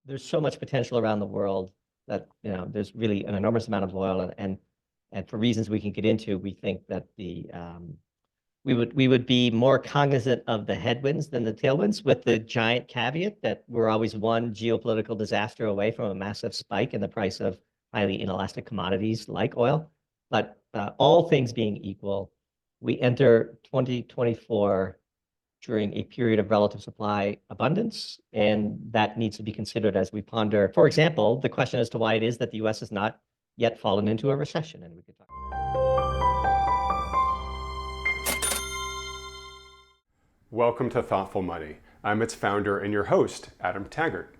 there's so much potential around the world that there's really an enormous amount of oil, and for reasons we can get into, we think that we would be more cognizant of the headwinds than the tailwinds, with the giant caveat that we're always one geopolitical disaster away from a massive spike in the price of highly inelastic commodities like oil. But all things being equal, we enter 2024 during a period of relative supply abundance, and that needs to be considered as we ponder, for example, the question as to why it is that the US has not yet fallen into a recession. And we could talk. Welcome to Thoughtful Money. I'm its founder and your host, Adam Taggart.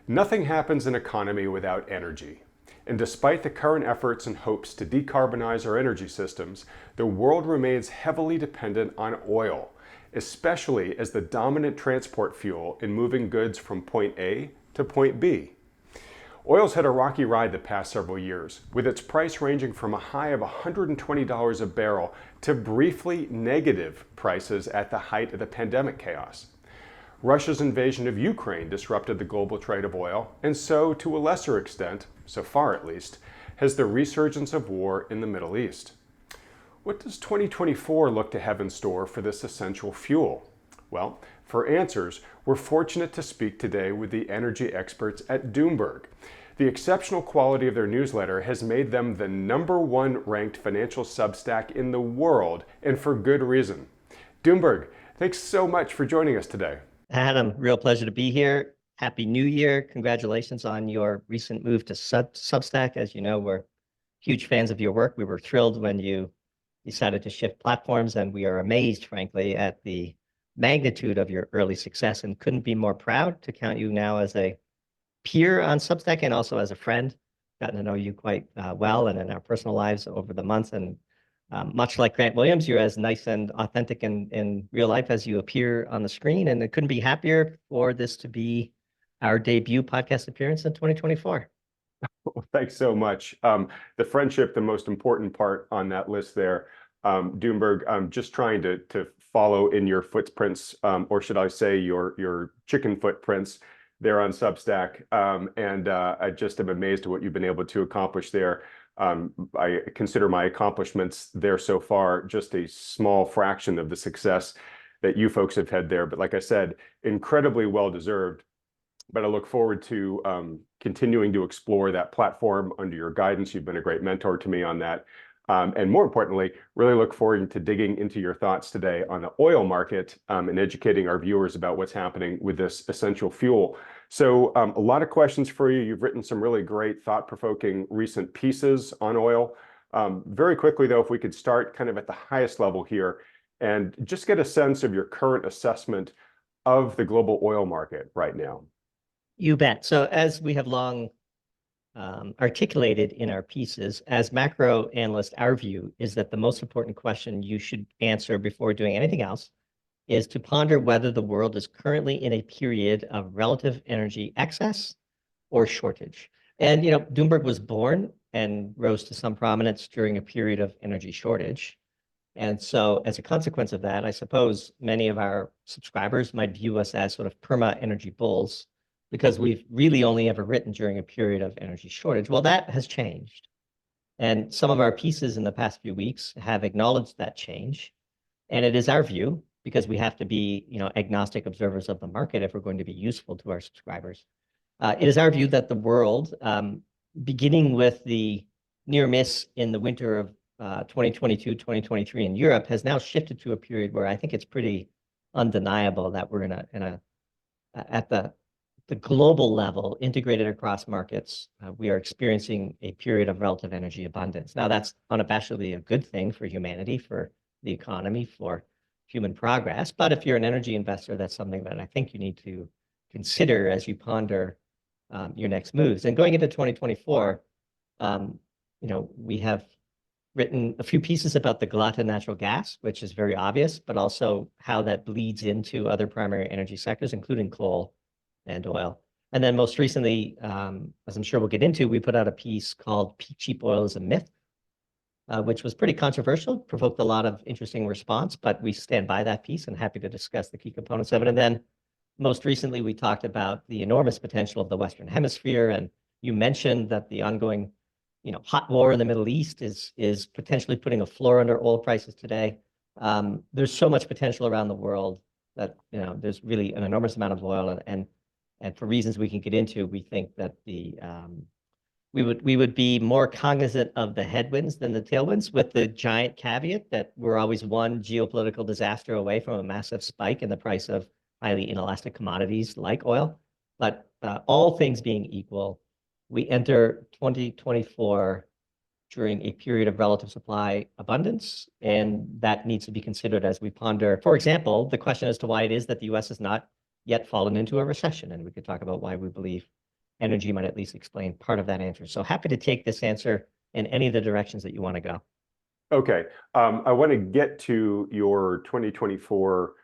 Nothing happens in economy without energy. And despite the current efforts and hopes to decarbonize our energy systems, the world remains heavily dependent on oil, especially as the dominant transport fuel in moving goods from point A to point B. Oil's had a rocky ride the past several years, with its price ranging from a high of $120 a barrel to briefly negative prices at the height of the pandemic chaos. Russia's invasion of Ukraine disrupted the global trade of oil, and so, to a lesser extent, so far at least, has the resurgence of war in the Middle East. What does 2024 look to have in store for this essential fuel? Well, for answers, we're fortunate to speak today with the energy experts at Doomberg. The exceptional quality of their newsletter has made them the #1 ranked financial Substack in the world, and for good reason. Doomberg, thanks so much for joining us today. Adam, real pleasure to be here. Happy New Year. Congratulations on your recent move to Substack. As you know, we're huge fans of your work. We were thrilled when you decided to shift platforms, and we are amazed, frankly, at the magnitude of your early success, and couldn't be more proud to count you now as a peer on Substack and also as a friend. Gotten to know you quite well and in our personal lives over the months, and much like Grant Williams, you're as nice and authentic in real life as you appear on the screen, and I couldn't be happier for this to be our debut podcast appearance in 2024. Well, thanks so much. The friendship, the most important part on that list there. Doomberg, I'm just trying to follow in your footprints, or should I say your chicken footprints there on Substack. And I just am amazed at what you've been able to accomplish there. I consider my accomplishments there so far just a small fraction of the success that you folks have had there. But like I said, incredibly well-deserved. But I look forward to continuing to explore that platform under your guidance. You've been a great mentor to me on that. And more importantly, really look forward to digging into your thoughts today on the oil market and educating our viewers about what's happening with this essential fuel. So a lot of questions for you. You've written some really great, thought-provoking recent pieces on oil. Very quickly, though, if we could start kind of at the highest level here and just get a sense of your current assessment of the global oil market right now. You bet. So as we have long articulated in our pieces, as macro analysts, our view is that the most important question you should answer before doing anything else is to ponder whether the world is currently in a period of relative energy excess or shortage. And, Doomberg was born and rose to some prominence during a period of energy shortage. And so as a consequence of that, I suppose many of our subscribers might view us as sort of perma-energy bulls, because we've really only ever written during a period of energy shortage. Well, that has changed. And some of our pieces in the past few weeks have acknowledged that change. And it is our view, because we have to be, agnostic observers of the market if we're going to be useful to our subscribers. It is our view that the world, beginning with the near miss in the winter of 2022, 2023 in Europe, has now shifted to a period where I think it's pretty undeniable that we're at the global level, integrated across markets, we are experiencing a period of relative energy abundance. Now, that's unabashedly a good thing for humanity, for the economy, for human progress. But if you're an energy investor, that's something that I think you need to consider as you ponder your next moves. And going into 2024, we have written a few pieces about the glut in natural gas, which is very obvious, but also how that bleeds into other primary energy sectors, including coal and oil. And then most recently, as I'm sure we'll get into, we put out a piece called Cheap Oil is a Myth, which was pretty controversial, provoked a lot of interesting response, but we stand by that piece and happy to discuss the key components of it. And then most recently, we talked about the enormous potential of the Western Hemisphere, and you mentioned that the ongoing, hot war in the Middle East is potentially putting a floor under oil prices today. There's so much potential around the world that there's really an enormous amount of oil, and for reasons we can get into, we think that we would be more cognizant of the headwinds than the tailwinds, with the giant caveat that we're always one geopolitical disaster away from a massive spike in the price of highly inelastic commodities like oil. But all things being equal, we enter 2024 during a period of relative supply abundance, and that needs to be considered as we ponder, for example, the question as to why it is that the US has not yet fallen into a recession. And we could talk about why we believe energy might at least explain part of that answer. So happy to take this answer in any of the directions that you want to go. Okay. I want to get to your 2024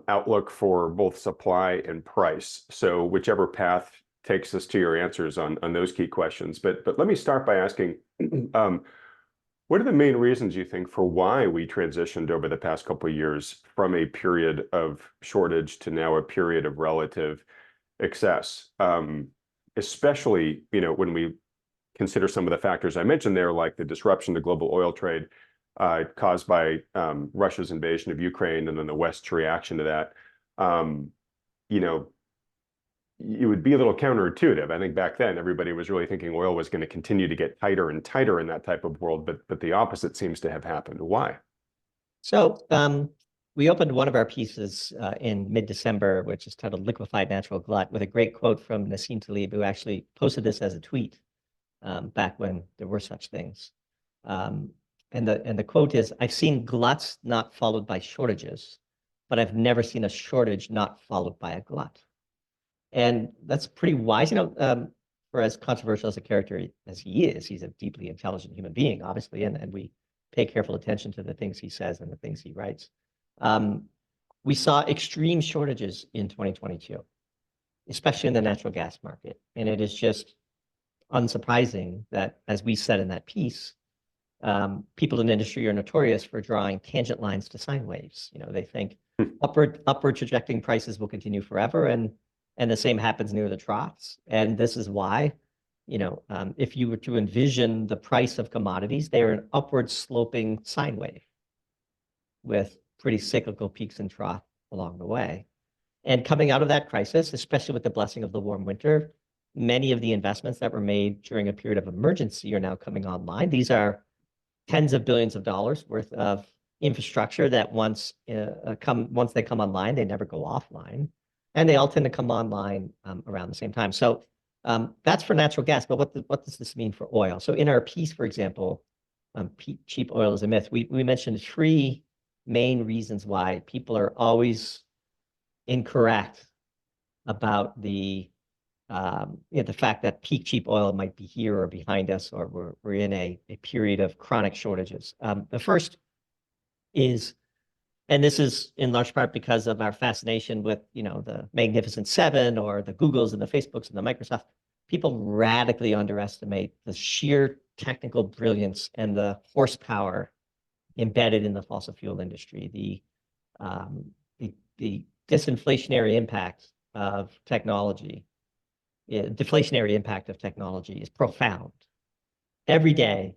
outlook for both supply and price. So whichever path takes us to your answers on those key questions. But let me start by asking, what are the main reasons you think for why we transitioned over the past couple of years from a period of shortage to now a period of relative excess? Especially, when we consider some of the factors I mentioned there, like the disruption to global oil trade caused by Russia's invasion of Ukraine, and then the West's reaction to that. It would be a little counterintuitive. I think back then everybody was really thinking oil was going to continue to get tighter and tighter in that type of world, but the opposite seems to have happened. Why? So we opened one of our pieces in mid-December, which is titled "Liquefied Natural Glut," with a great quote from Nassim Taleb, who actually posted this as a tweet back when there were such things. And the quote is, "I've seen gluts not followed by shortages, but I've never seen a shortage not followed by a glut." And that's pretty wise, for as controversial as a character as he is. He's a deeply intelligent human being, obviously, and we pay careful attention to the things he says and the things he writes. We saw extreme shortages in 2022, especially in the natural gas market. And it is just unsurprising that, as we said in that piece, people in the industry are notorious for drawing tangent lines to sine waves. They think upward trajecting prices will continue forever, and the same happens near the troughs. And this is why, if you were to envision the price of commodities, they're an upward sloping sine wave with pretty cyclical peaks and troughs along the way. And coming out of that crisis, especially with the blessing of the warm winter, many of the investments that were made during a period of emergency are now coming online. These are tens of billions of dollars worth of infrastructure that once they come online, they never go offline. And they all tend to come online around the same time. So that's for natural gas. But what does this mean for oil? So in our piece, for example, cheap oil is a myth, we mentioned three main reasons why people are always incorrect about the fact that peak cheap oil might be here or behind us, or we're in a period of chronic shortages. The first is, and this is in large part because of our fascination with, the Magnificent Seven or the Googles and the Facebooks and the Microsoft, people radically underestimate the sheer technical brilliance and the horsepower embedded in the fossil fuel industry. The disinflationary impact of technology, deflationary impact of technology is profound. Every day,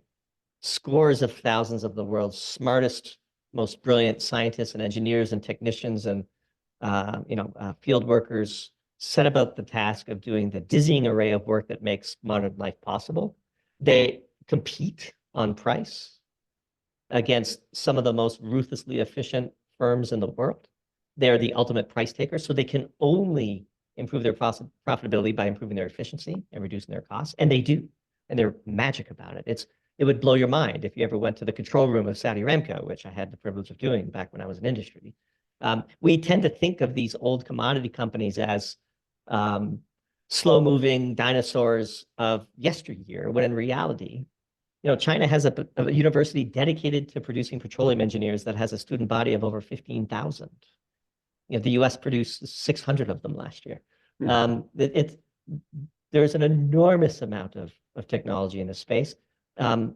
scores of thousands of the world's smartest, most brilliant scientists and engineers and technicians and field workers set about the task of doing the dizzying array of work that makes modern life possible. They compete on price against some of the most ruthlessly efficient firms in the world. They're the ultimate price takers, so they can only improve their profitability by improving their efficiency and reducing their costs, and they do, and they're magic about it. It would blow your mind if you ever went to the control room of Saudi Aramco, which I had the privilege of doing back when I was in industry. We tend to think of these old commodity companies as slow-moving dinosaurs of yesteryear, when in reality, China has a university dedicated to producing petroleum engineers that has a student body of over 15,000. The US produced 600 of them last year. There's an enormous amount of technology in this space. And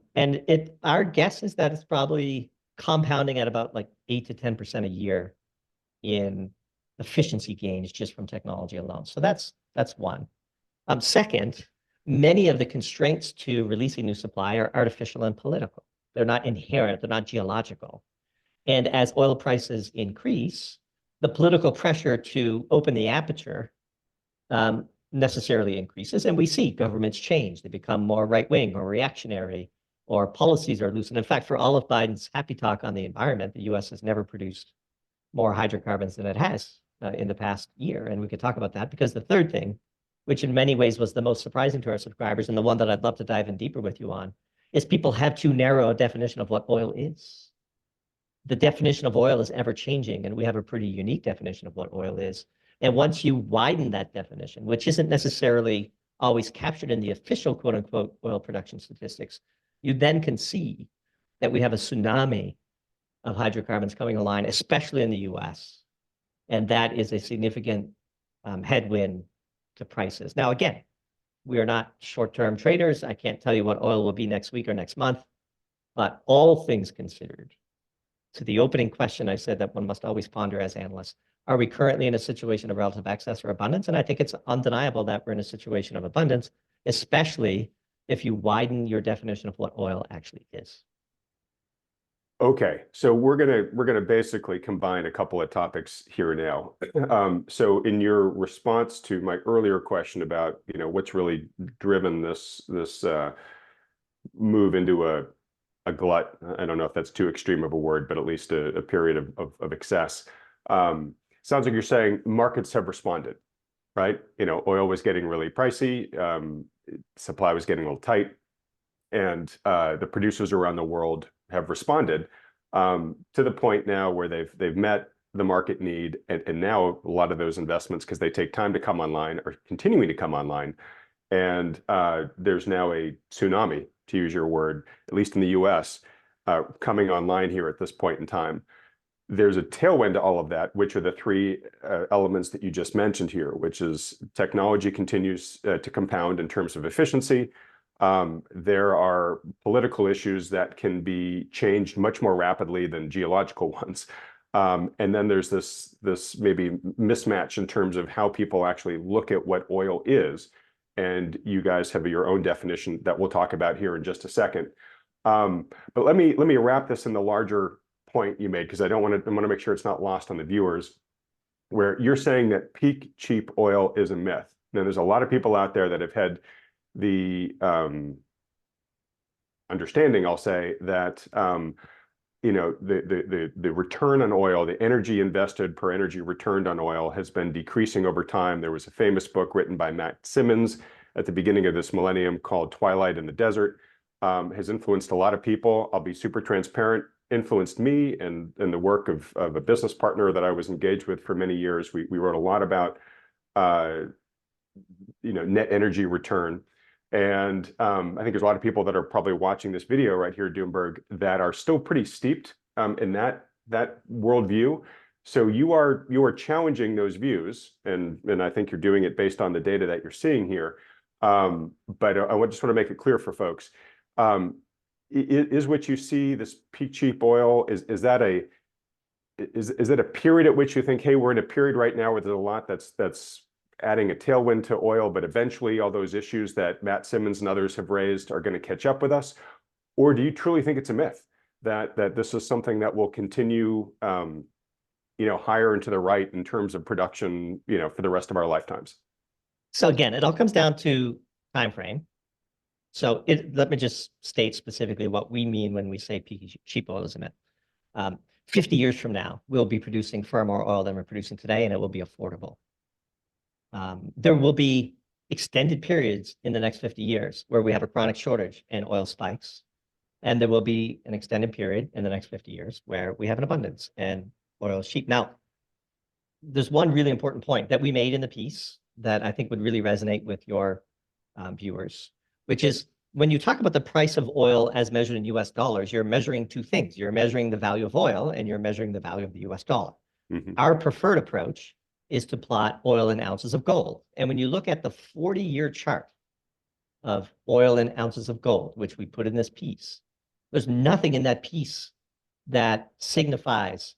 our guess is that it's probably compounding at about like 8 to 10% a year in efficiency gains just from technology alone. So that's one. Second, many of the constraints to releasing new supply are artificial and political. They're not inherent, they're not geological. And as oil prices increase, the political pressure to open the aperture necessarily increases. And we see governments change. They become more right-wing or reactionary, or policies are loosened. In fact, for all of Biden's happy talk on the environment, the US has never produced more hydrocarbons than it has in the past year. And we could talk about that, because the third thing, which in many ways was the most surprising to our subscribers, and the one that I'd love to dive in deeper with you on, is people have too narrow a definition of what oil is. The definition of oil is ever changing, and we have a pretty unique definition of what oil is. And once you widen that definition, which isn't necessarily always captured in the official quote unquote oil production statistics, you then can see that we have a tsunami of hydrocarbons coming online, especially in the US. And that is a significant headwind to prices. Now, again, we are not short-term traders. I can't tell you what oil will be next week or next month, but all things considered, to the opening question, I said that one must always ponder as analysts, are we currently in a situation of relative excess or abundance? And I think it's undeniable that we're in a situation of abundance, especially if you widen your definition of what oil actually is. Okay, so we're gonna basically combine a couple of topics here now. So in your response to my earlier question about what's really driven this move into a glut, I don't know if that's too extreme of a word, but at least a period of excess. Sounds like you're saying markets have responded, right? Oil was getting really pricey, supply was getting a little tight, and the producers around the world have responded to the point now where they've met the market need, and now a lot of those investments, because they take time to come online, are continuing to come online, and there's now a tsunami, to use your word, at least in the US, coming online here at this point in time. There's a tailwind to all of that, which are the three elements that you just mentioned here, which is technology continues to compound in terms of efficiency. There are political issues that can be changed much more rapidly than geological ones. And then there's this maybe mismatch in terms of how people actually look at what oil is. And you guys have your own definition that we'll talk about here in just a second. But let me wrap this in the larger point you made, because I want to make sure it's not lost on the viewers, where you're saying that peak cheap oil is a myth. Now, there's a lot of people out there that have had the understanding, I'll say, that the return on oil, the energy invested per energy returned on oil, has been decreasing over time. There was a famous book written by Matt Simmons at the beginning of this millennium called Twilight in the Desert. Has influenced a lot of people. I'll be super transparent. Influenced me and the work of a business partner that I was engaged with for many years. We wrote a lot about net energy return. And I think there's a lot of people that are probably watching this video right here, Doomberg, that are still pretty steeped in that worldview. So you are challenging those views, and I think you're doing it based on the data that you're seeing here. But I just want to make it clear for folks. Is what you see, this peak cheap oil, is that a period at which you think, hey, we're in a period right now where there's a lot that's adding a tailwind to oil, but eventually all those issues that Matt Simmons and others have raised are going to catch up with us? Or do you truly think it's a myth that this is something that will continue higher and to the right in terms of production for the rest of our lifetimes? So again, it all comes down to time frame. So let me just state specifically what we mean when we say peak cheap oil is a myth. 50 years from now, we'll be producing far more oil than we're producing today, and it will be affordable. There will be extended periods in the next 50 years where we have a chronic shortage and oil spikes. And there will be an extended period in the next 50 years where we have an abundance and oil is cheap. Now, there's one really important point that we made in the piece that I think would really resonate with your viewers, which is when you talk about the price of oil as measured in US dollars, you're measuring two things. You're measuring the value of oil and you're measuring the value of the US dollar. Mm-hmm. Our preferred approach is to plot oil in ounces of gold. And when you look at the 40-year chart of oil in ounces of gold, which we put in this piece, there's nothing in that piece that signifies,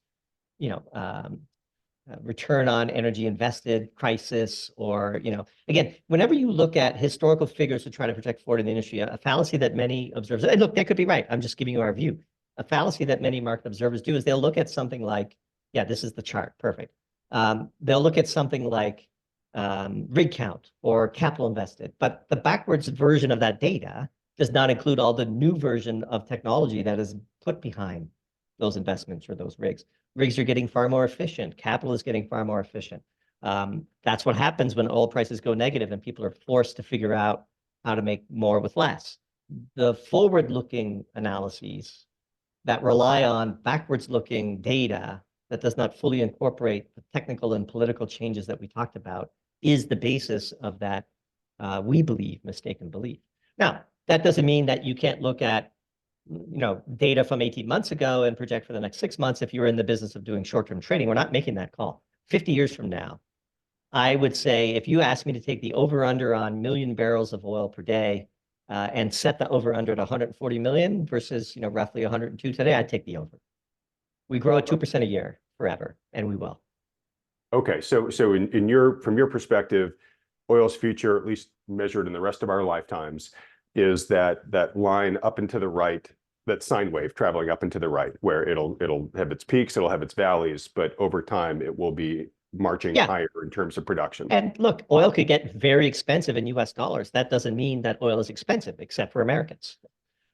return on energy invested crisis, or, again, whenever you look at historical figures to try to project forward in the industry, a fallacy that many observers, and look, that could be right. I'm just giving you our view. A fallacy that many market observers do is they'll look at something like, yeah, this is the chart, perfect. They'll look at something like rig count or capital invested, but the backwards version of that data does not include all the new version of technology that is put behind those investments or those rigs. Rigs are getting far more efficient. Capital is getting far more efficient. That's what happens when oil prices go negative and people are forced to figure out how to make more with less. The forward-looking analyses that rely on backwards-looking data that does not fully incorporate the technical and political changes that we talked about is the basis of that, we believe, mistaken belief. Now, that doesn't mean that you can't look at data from 18 months ago and project for the next 6 months if you're in the business of doing short-term trading. We're not making that call. 50 years from now, I would say if you ask me to take the over-under on million barrels of oil per day and set the over-under at 140 million versus roughly 102 today, I'd take the over. We grow at 2% a year forever, and we will. Okay, so from your perspective, oil's future, at least measured in the rest of our lifetimes, is that line up and to the right, that sine wave traveling up and to the right, where it'll have its peaks, it'll have its valleys, but over time it will be marching higher in terms of production. And look, oil could get very expensive in US dollars. That doesn't mean that oil is expensive, except for Americans,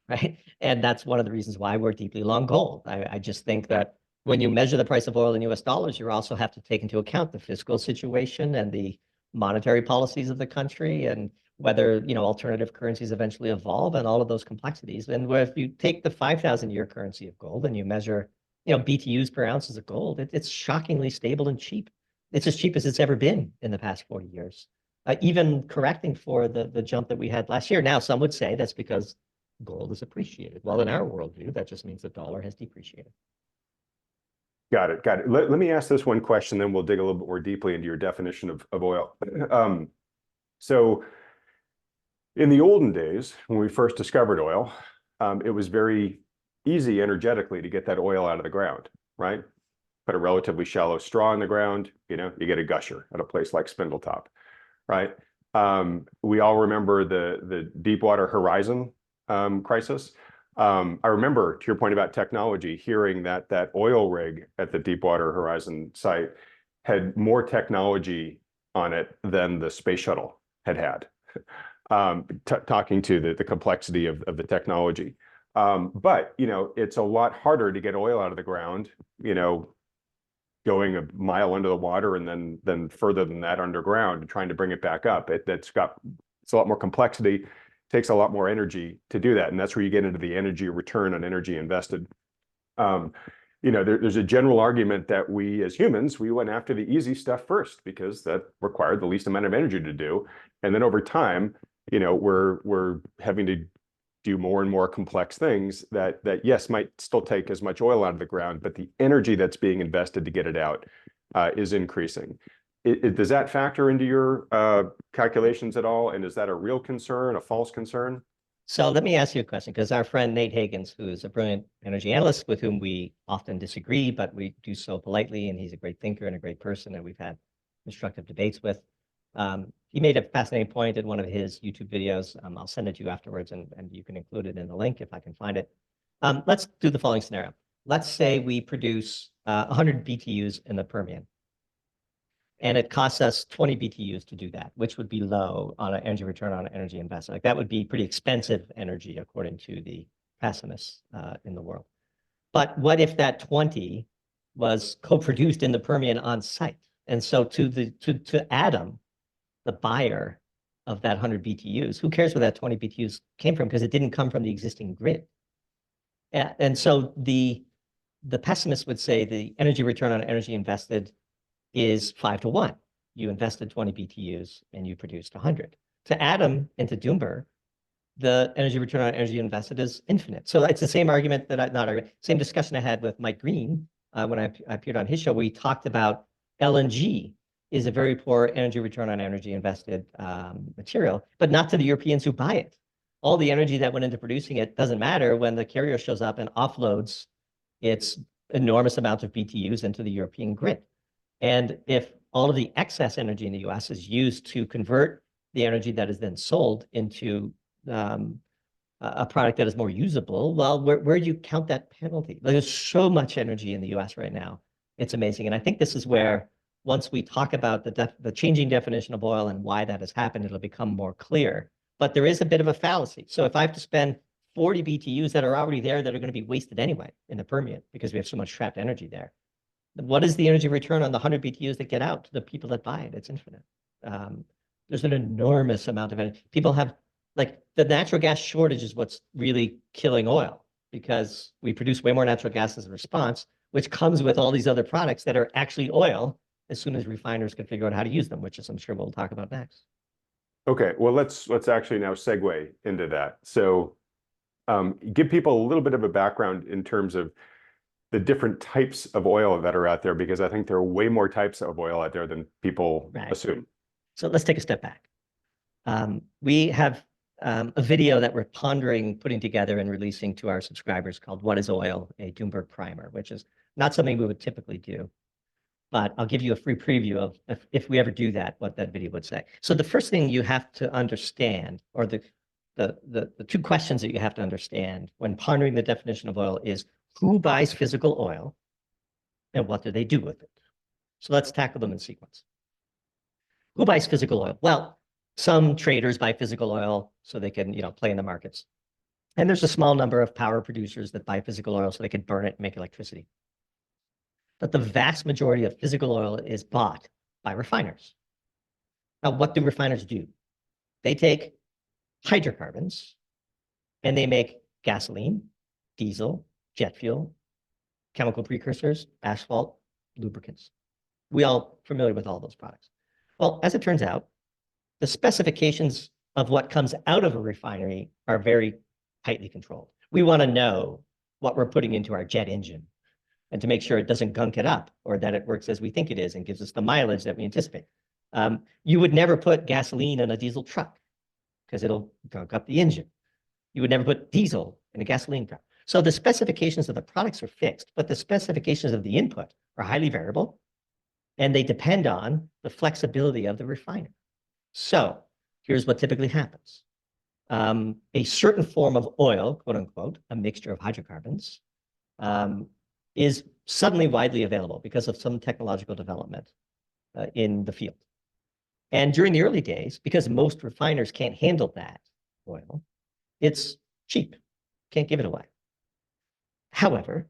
right? And that's one of the reasons why we're deeply long gold. I just think that when you measure the price of oil in US dollars, you also have to take into account the fiscal situation and the monetary policies of the country, and whether alternative currencies eventually evolve, and all of those complexities. And if you take the 5,000-year currency of gold and you measure BTUs per ounces of gold, it's shockingly stable and cheap. It's as cheap as it's ever been in the past 40 years, even correcting for the jump that we had last year. Now, some would say that's because gold is appreciated. Well, in our worldview, that just means the dollar has depreciated. Got it. Let me ask this one question, then we'll dig a little bit more deeply into your definition of oil. So in the olden days, when we first discovered oil, it was very easy energetically to get that oil out of the ground, right? Put a relatively shallow straw in the ground, you get a gusher at a place like Spindletop, right? We all remember the Deepwater Horizon crisis. I remember, to your point about technology, hearing that oil rig at the Deepwater Horizon site had more technology on it than the space shuttle had. Talking to the complexity of the technology. But, it's a lot harder to get oil out of the ground, going a mile under the water and then further than that underground and trying to bring it back up. It's a lot more complexity, takes a lot more energy to do that. And that's where you get into the energy return on energy invested. There's a general argument that we as humans, we went after the easy stuff first because that required the least amount of energy to do. And then over time, we're having to do more and more complex things that yes, might still take as much oil out of the ground, but the energy that's being invested to get it out is increasing. Does that factor into your calculations at all? And is that a real concern, a false concern? So let me ask you a question, because our friend Nate Higgins, who is a brilliant energy analyst with whom we often disagree, but we do so politely, and he's a great thinker and a great person, and we've had constructive debates with. He made a fascinating point in one of his YouTube videos. I'll send it to you afterwards, and you can include it in the link if I can find it. Let's do the following scenario. Let's say we produce 100 BTUs in the Permian, and it costs us 20 BTUs to do that, which would be low on an energy return on energy investment. Like, that would be pretty expensive energy, according to the pessimists in the world. But what if that 20 was co-produced in the Permian on site? And so to Adam, the buyer of that 100 BTUs, who cares where that 20 BTUs came from, because it didn't come from the existing grid. And so the pessimists would say the energy return on energy invested is 5 to 1. You invested 20 BTUs and you produced 100. To Adam and to Doomberg, the energy return on energy invested is infinite. So it's the same argument that same discussion I had with Mike Green when I appeared on his show, where he talked about LNG is a very poor energy return on energy invested material, but not to the Europeans who buy it. All the energy that went into producing it doesn't matter when the carrier shows up and offloads its enormous amounts of BTUs into the European grid. And if all of the excess energy in the US is used to convert the energy that is then sold into a product that is more usable, well, where do you count that penalty? There's so much energy in the US right now. It's amazing. And I think this is where, once we talk about the changing definition of oil and why that has happened, it'll become more clear. But there is a bit of a fallacy. So if I have to spend 40 BTUs that are already there that are going to be wasted anyway in the Permian because we have so much trapped energy there, what is the energy return on the 100 BTUs that get out to the people that buy it? It's infinite. There's an enormous amount of energy. People have, like, the natural gas shortage is what's really killing oil, because we produce way more natural gas as a response, which comes with all these other products that are actually oil as soon as refiners can figure out how to use them, which is, I'm sure we'll talk about next. Okay, well, let's actually now segue into that. So give people a little bit of a background in terms of the different types of oil that are out there, because I think there are way more types of oil out there than people assume. So let's take a step back. We have a video that we're pondering putting together and releasing to our subscribers called What is Oil? A Doomberg Primer, which is not something we would typically do. But I'll give you a free preview of if we ever do that, what that video would say. So the first thing you have to understand, or the two questions that you have to understand when pondering the definition of oil, is who buys physical oil and what do they do with it? So let's tackle them in sequence. Who buys physical oil? Well, some traders buy physical oil so they can, play in the markets. And there's a small number of power producers that buy physical oil so they can burn it and make electricity. But the vast majority of physical oil is bought by refiners. Now, what do refiners do? They take hydrocarbons and they make gasoline, diesel, jet fuel, chemical precursors, asphalt, lubricants. We all familiar with all those products. Well, as it turns out, the specifications of what comes out of a refinery are very tightly controlled. We want to know what we're putting into our jet engine, and to make sure it doesn't gunk it up, or that it works as we think it is and gives us the mileage that we anticipate. You would never put gasoline in a diesel truck because it'll gunk up the engine. You would never put diesel in a gasoline truck. So the specifications of the products are fixed, but the specifications of the input are highly variable, and they depend on the flexibility of the refiner. So here's what typically happens. A certain form of oil, quote unquote, a mixture of hydrocarbons, is suddenly widely available because of some technological development in the field. And during the early days, because most refiners can't handle that oil, it's cheap, can't give it away. However,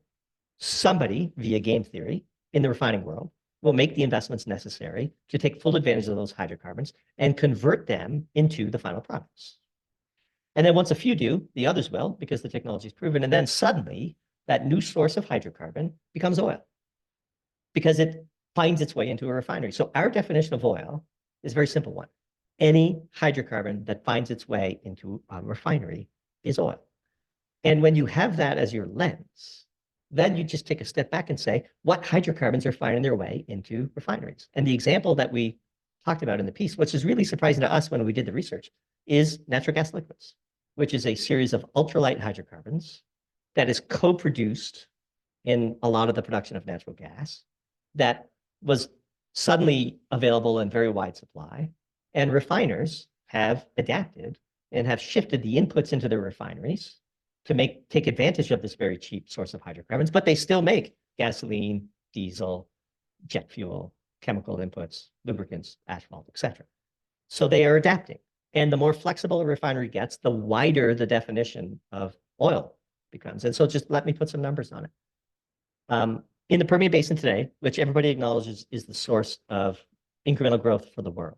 somebody, via game theory, in the refining world, will make the investments necessary to take full advantage of those hydrocarbons and convert them into the final products. And then once a few do, the others will, because the technology is proven. And then suddenly, that new source of hydrocarbon becomes oil because it finds its way into a refinery. So our definition of oil is a very simple one. Any hydrocarbon that finds its way into a refinery is oil. And when you have that as your lens, then you just take a step back and say, what hydrocarbons are finding their way into refineries? And the example that we talked about in the piece, which is really surprising to us when we did the research, is natural gas liquids, which is a series of ultralight hydrocarbons that is co-produced in a lot of the production of natural gas that was suddenly available in very wide supply. And refiners have adapted and have shifted the inputs into their refineries to take advantage of this very cheap source of hydrocarbons, but they still make gasoline, diesel, jet fuel, chemical inputs, lubricants, asphalt, etc. So they are adapting. And the more flexible a refinery gets, the wider the definition of oil becomes. And so just let me put some numbers on it. In the Permian Basin today, which everybody acknowledges is the source of incremental growth for the world,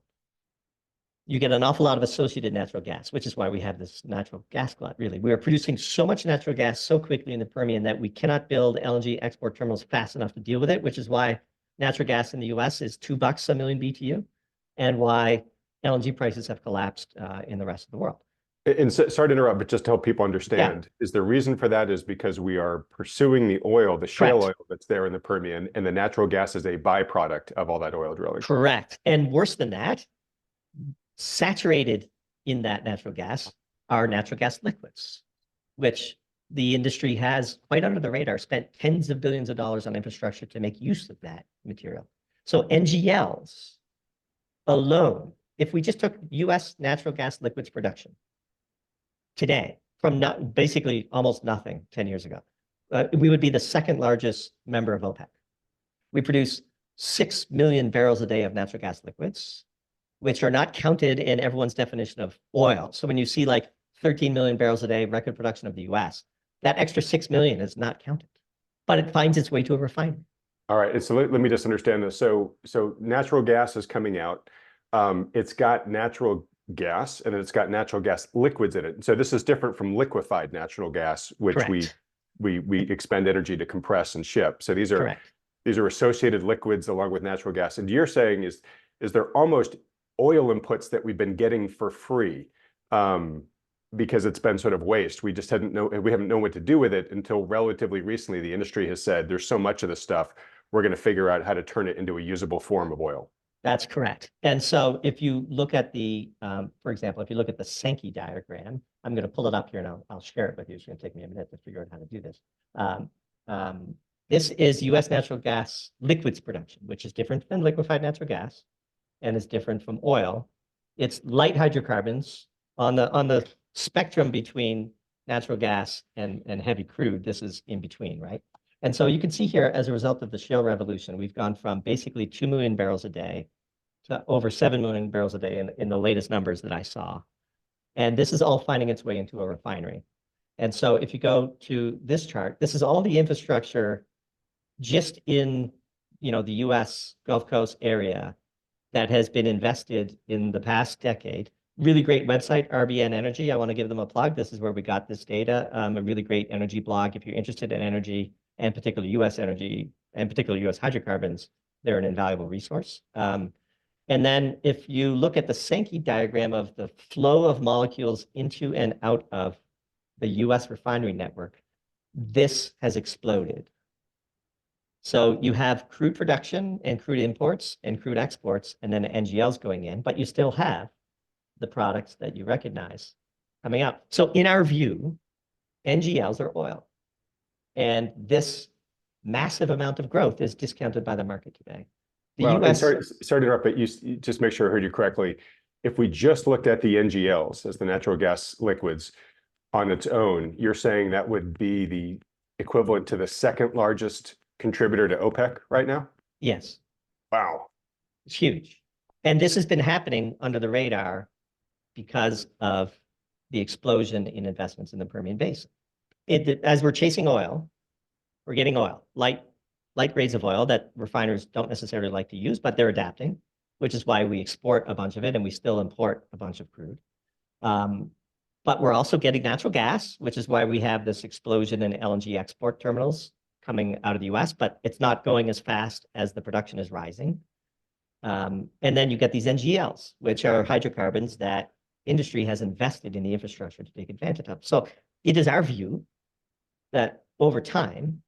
you get an awful lot of associated natural gas, which is why we have this natural gas glut, really. We are producing so much natural gas so quickly in the Permian that we cannot build LNG export terminals fast enough to deal with it, which is why natural gas in the US is $2 a million BTU, and why LNG prices have collapsed in the rest of the world. And so, sorry to interrupt, but just to help people understand, is the reason for that is because we are pursuing the oil, the shale oil that's there in the Permian, and the natural gas is a byproduct of all that oil drilling. Correct. And worse than that, saturated in that natural gas are natural gas liquids, which the industry has, quite under the radar, spent tens of billions of dollars on infrastructure to make use of that material. So NGLs alone, if we just took US natural gas liquids production today from basically almost nothing 10 years ago, we would be the second largest member of OPEC. We produce 6 million barrels a day of natural gas liquids, which are not counted in everyone's definition of oil. So when you see like 13 million barrels a day record production of the US, that extra 6 million is not counted, but it finds its way to a refinery. All right, and so let me just understand this. So natural gas is coming out. It's got natural gas and it's got natural gas liquids in it. So this is different from liquefied natural gas, which Correct. we expend energy to compress and ship. So these are Correct. These are associated liquids along with natural gas. And you're saying is there almost oil inputs that we've been getting for free because it's been sort of waste. We haven't known what to do with it until relatively recently. The industry has said there's so much of this stuff, we're going to figure out how to turn it into a usable form of oil. That's correct. And so if you look at the, for example, if you look at the Sankey diagram, I'm going to pull it up here and I'll share it with you. It's going to take me a minute to figure out how to do this. This is US natural gas liquids production, which is different than liquefied natural gas and is different from oil. It's light hydrocarbons on the spectrum between natural gas and heavy crude. This is in between, right? And so you can see here, as a result of the shale revolution, we've gone from basically 2 million barrels a day to over 7 million barrels a day in the latest numbers that I saw. And this is all finding its way into a refinery. And so if you go to this chart, this is all the infrastructure just in the US Gulf Coast area that has been invested in the past decade. Really great website, RBN Energy. I want to give them a plug. This is where we got this data. A really great energy blog. If you're interested in energy, and particularly US energy, and particularly US hydrocarbons, they're an invaluable resource. And then if you look at the Sankey diagram of the flow of molecules into and out of the US refinery network, this has exploded. So you have crude production and crude imports and crude exports, and then NGLs going in, but you still have the products that you recognize coming out. So in our view, NGLs are oil. And this massive amount of growth is discounted by the market today. Sorry to interrupt, but you just make sure I heard you correctly. If we just looked at the NGLs as the natural gas liquids on its own, you're saying that would be the equivalent to the second largest contributor to OPEC right now? Yes. Wow. It's huge. And this has been happening under the radar because of the explosion in investments in the Permian Basin. As we're chasing oil, we're getting oil, light grades of oil that refiners don't necessarily like to use, but they're adapting, which is why we export a bunch of it and we still import a bunch of crude. But we're also getting natural gas, which is why we have this explosion in LNG export terminals coming out of the US, but it's not going as fast as the production is rising. And then you get these NGLs, which are hydrocarbons that industry has invested in the infrastructure to take advantage of. So it is our view that over time,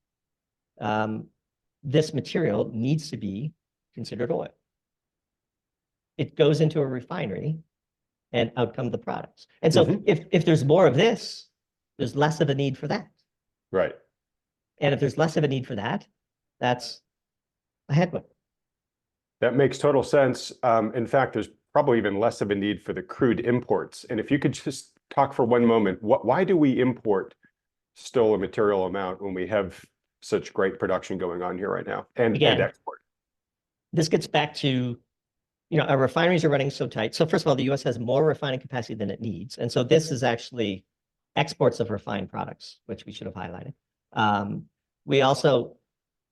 this material needs to be considered oil. It goes into a refinery and out come the products. And so if there's more of this, there's less of a need for that. Right. And if there's less of a need for that, that's a headwind. That makes total sense. In fact, there's probably even less of a need for the crude imports. And if you could just talk for one moment, why do we import still a material amount when we have such great production going on here right now and export? This gets back to, our refineries are running so tight. So first of all, the US has more refining capacity than it needs. And so this is actually exports of refined products, which we should have highlighted. We also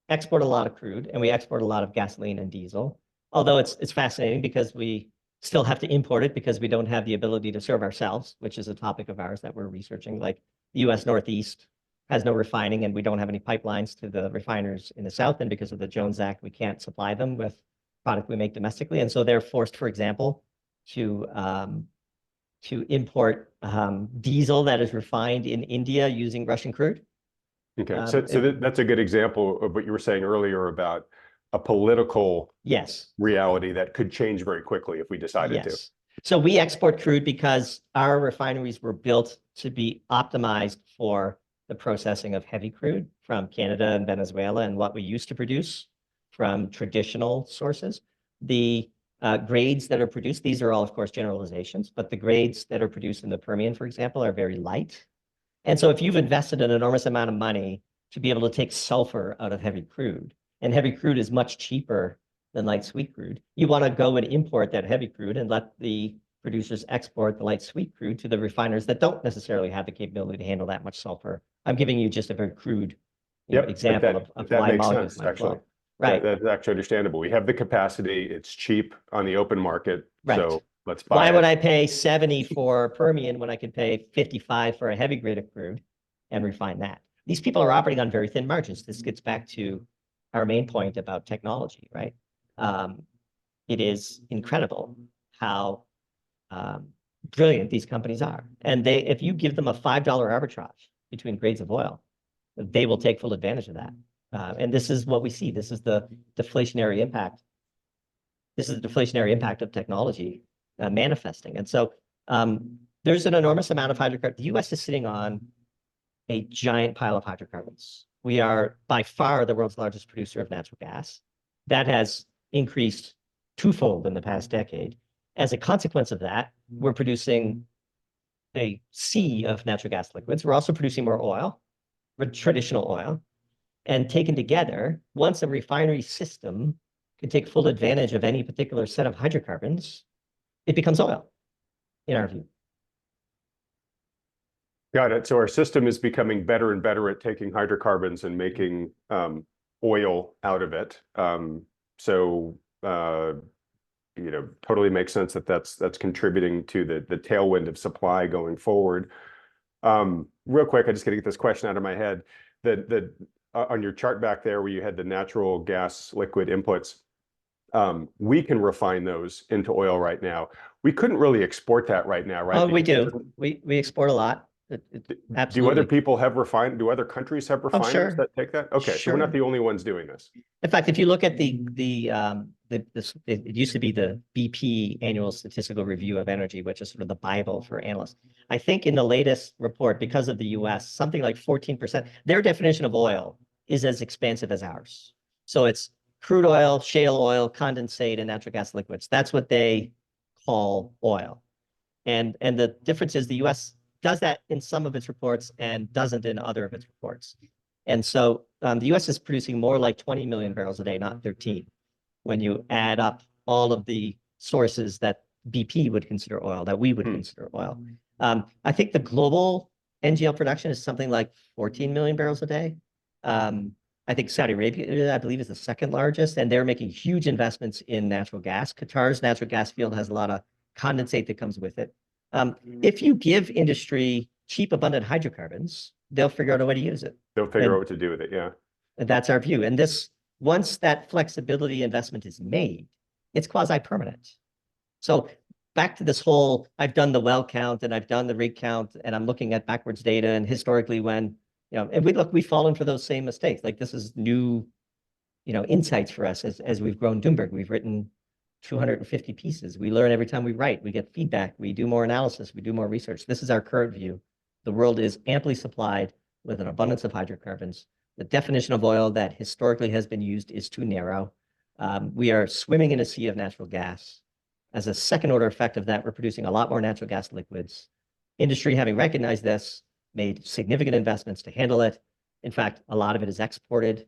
export a lot of crude and we export a lot of gasoline and diesel, although it's fascinating because we still have to import it because we don't have the ability to serve ourselves, which is a topic of ours that we're researching. Like the US Northeast has no refining and we don't have any pipelines to the refiners in the South. And because of the Jones Act, we can't supply them with product we make domestically. And so they're forced, for example, to import diesel that is refined in India using Russian crude. Okay, so that's a good example of what you were saying earlier about a political reality that could change very quickly if we decided to. So we export crude because our refineries were built to be optimized for the processing of heavy crude from Canada and Venezuela and what we used to produce from traditional sources. The grades that are produced, these are all, of course, generalizations, but the grades that are produced in the Permian, for example, are very light. And so if you've invested an enormous amount of money to be able to take sulfur out of heavy crude, and heavy crude is much cheaper than light sweet crude, you want to go and import that heavy crude and let the producers export the light sweet crude to the refiners that don't necessarily have the capability to handle that much sulfur. I'm giving you just a very crude example of that why makes molecules sense, might actually. flow. Right. That's actually understandable. We have the capacity. It's cheap on the open market. Right. So let's buy Why it. would I pay 70 for Permian when I could pay 55 for a heavy grade of crude and refine that? These people are operating on very thin margins. This gets back to our main point about technology, right? It is incredible how brilliant these companies are. And if you give them a $5 arbitrage between grades of oil, they will take full advantage of that. And this is what we see. This is the deflationary impact. This is the deflationary impact of technology manifesting. And so there's an enormous amount of hydrocarbons. The US is sitting on a giant pile of hydrocarbons. We are by far the world's largest producer of natural gas. That has increased twofold in the past decade. As a consequence of that, we're producing a sea of natural gas liquids. We're also producing more oil, traditional oil. And taken together, once a refinery system can take full advantage of any particular set of hydrocarbons, it becomes oil, in our view. Got it. So our system is becoming better and better at taking hydrocarbons and making oil out of it. Totally makes sense that that's contributing to the tailwind of supply going forward. Real quick, I just got to get this question out of my head. On your chart back there where you had the natural gas liquid inputs, we can refine those into oil right now. We couldn't really export that right now, right? Oh, we do. We export a lot. Absolutely. Do other people have do other countries have refiners that take that? Okay, Sure. so we're not the only ones doing this. In fact, if you look at it used to be the BP Annual Statistical Review of Energy, which is sort of the Bible for analysts. I think in the latest report, because of the US, something like 14%, their definition of oil is as expansive as ours. So it's crude oil, shale oil, condensate, and natural gas liquids. That's what they call oil. And the difference is the US does that in some of its reports and doesn't in other of its reports. And so the US is producing more like 20 million barrels a day, not 13, when you add up all of the sources that BP would consider oil, that we would consider oil. I think the global NGL production is something like 14 million barrels a day. I think Saudi Arabia, I believe, is the second largest, and they're making huge investments in natural gas. Qatar's natural gas field has a lot of condensate that comes with it. If you give industry cheap, abundant hydrocarbons, they'll figure out a way to use it. They'll figure out what to do with it, yeah. And that's our view. And once that flexibility investment is made, it's quasi-permanent. So back to this whole, I've done the well count and I've done the rig count and I'm looking at backwards data, and historically when, and we've fallen for those same mistakes. Like this is new, insights for us as we've grown Doomberg. We've written 250 pieces. We learn every time we write. We get feedback. We do more analysis. We do more research. This is our current view. The world is amply supplied with an abundance of hydrocarbons. The definition of oil that historically has been used is too narrow. We are swimming in a sea of natural gas. As a second order effect of that, we're producing a lot more natural gas liquids. Industry, having recognized this, made significant investments to handle it. In fact, a lot of it is exported.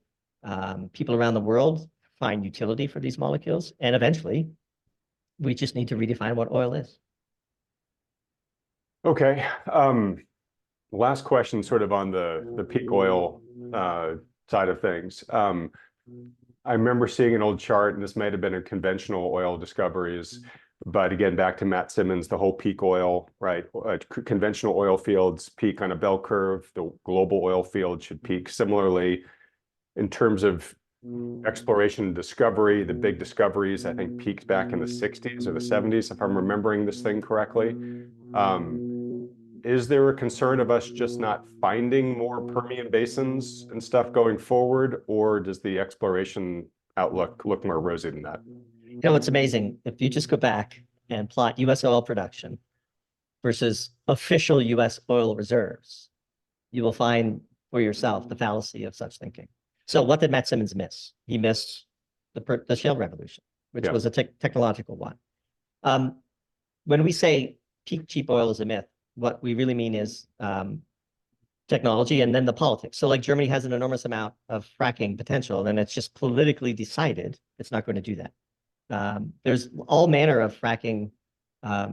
People around the world find utility for these molecules, and eventually we just need to redefine what oil is. Okay. Last question sort of on the peak oil side of things. I remember seeing an old chart, and this might have been in conventional oil discoveries, but again, back to Matt Simmons, the whole peak oil, right? Conventional oil fields peak on a bell curve. The global oil field should peak similarly. In terms of exploration and discovery, the big discoveries, I think, peaked back in the 60s or the 70s, if I'm remembering this thing correctly. Is there a concern of us just not finding more Permian basins and stuff going forward, or does the exploration outlook look more rosy than that? It's amazing. If you just go back and plot U.S. oil production versus official U.S. oil reserves, you will find for yourself the fallacy of such thinking. So what did Matt Simmons miss? He missed the shale revolution, which Yeah. was a technological one. When we say peak cheap oil is a myth, what we really mean is technology and then the politics. So like Germany has an enormous amount of fracking potential, and it's just politically decided it's not going to do that. There's all manner of fracking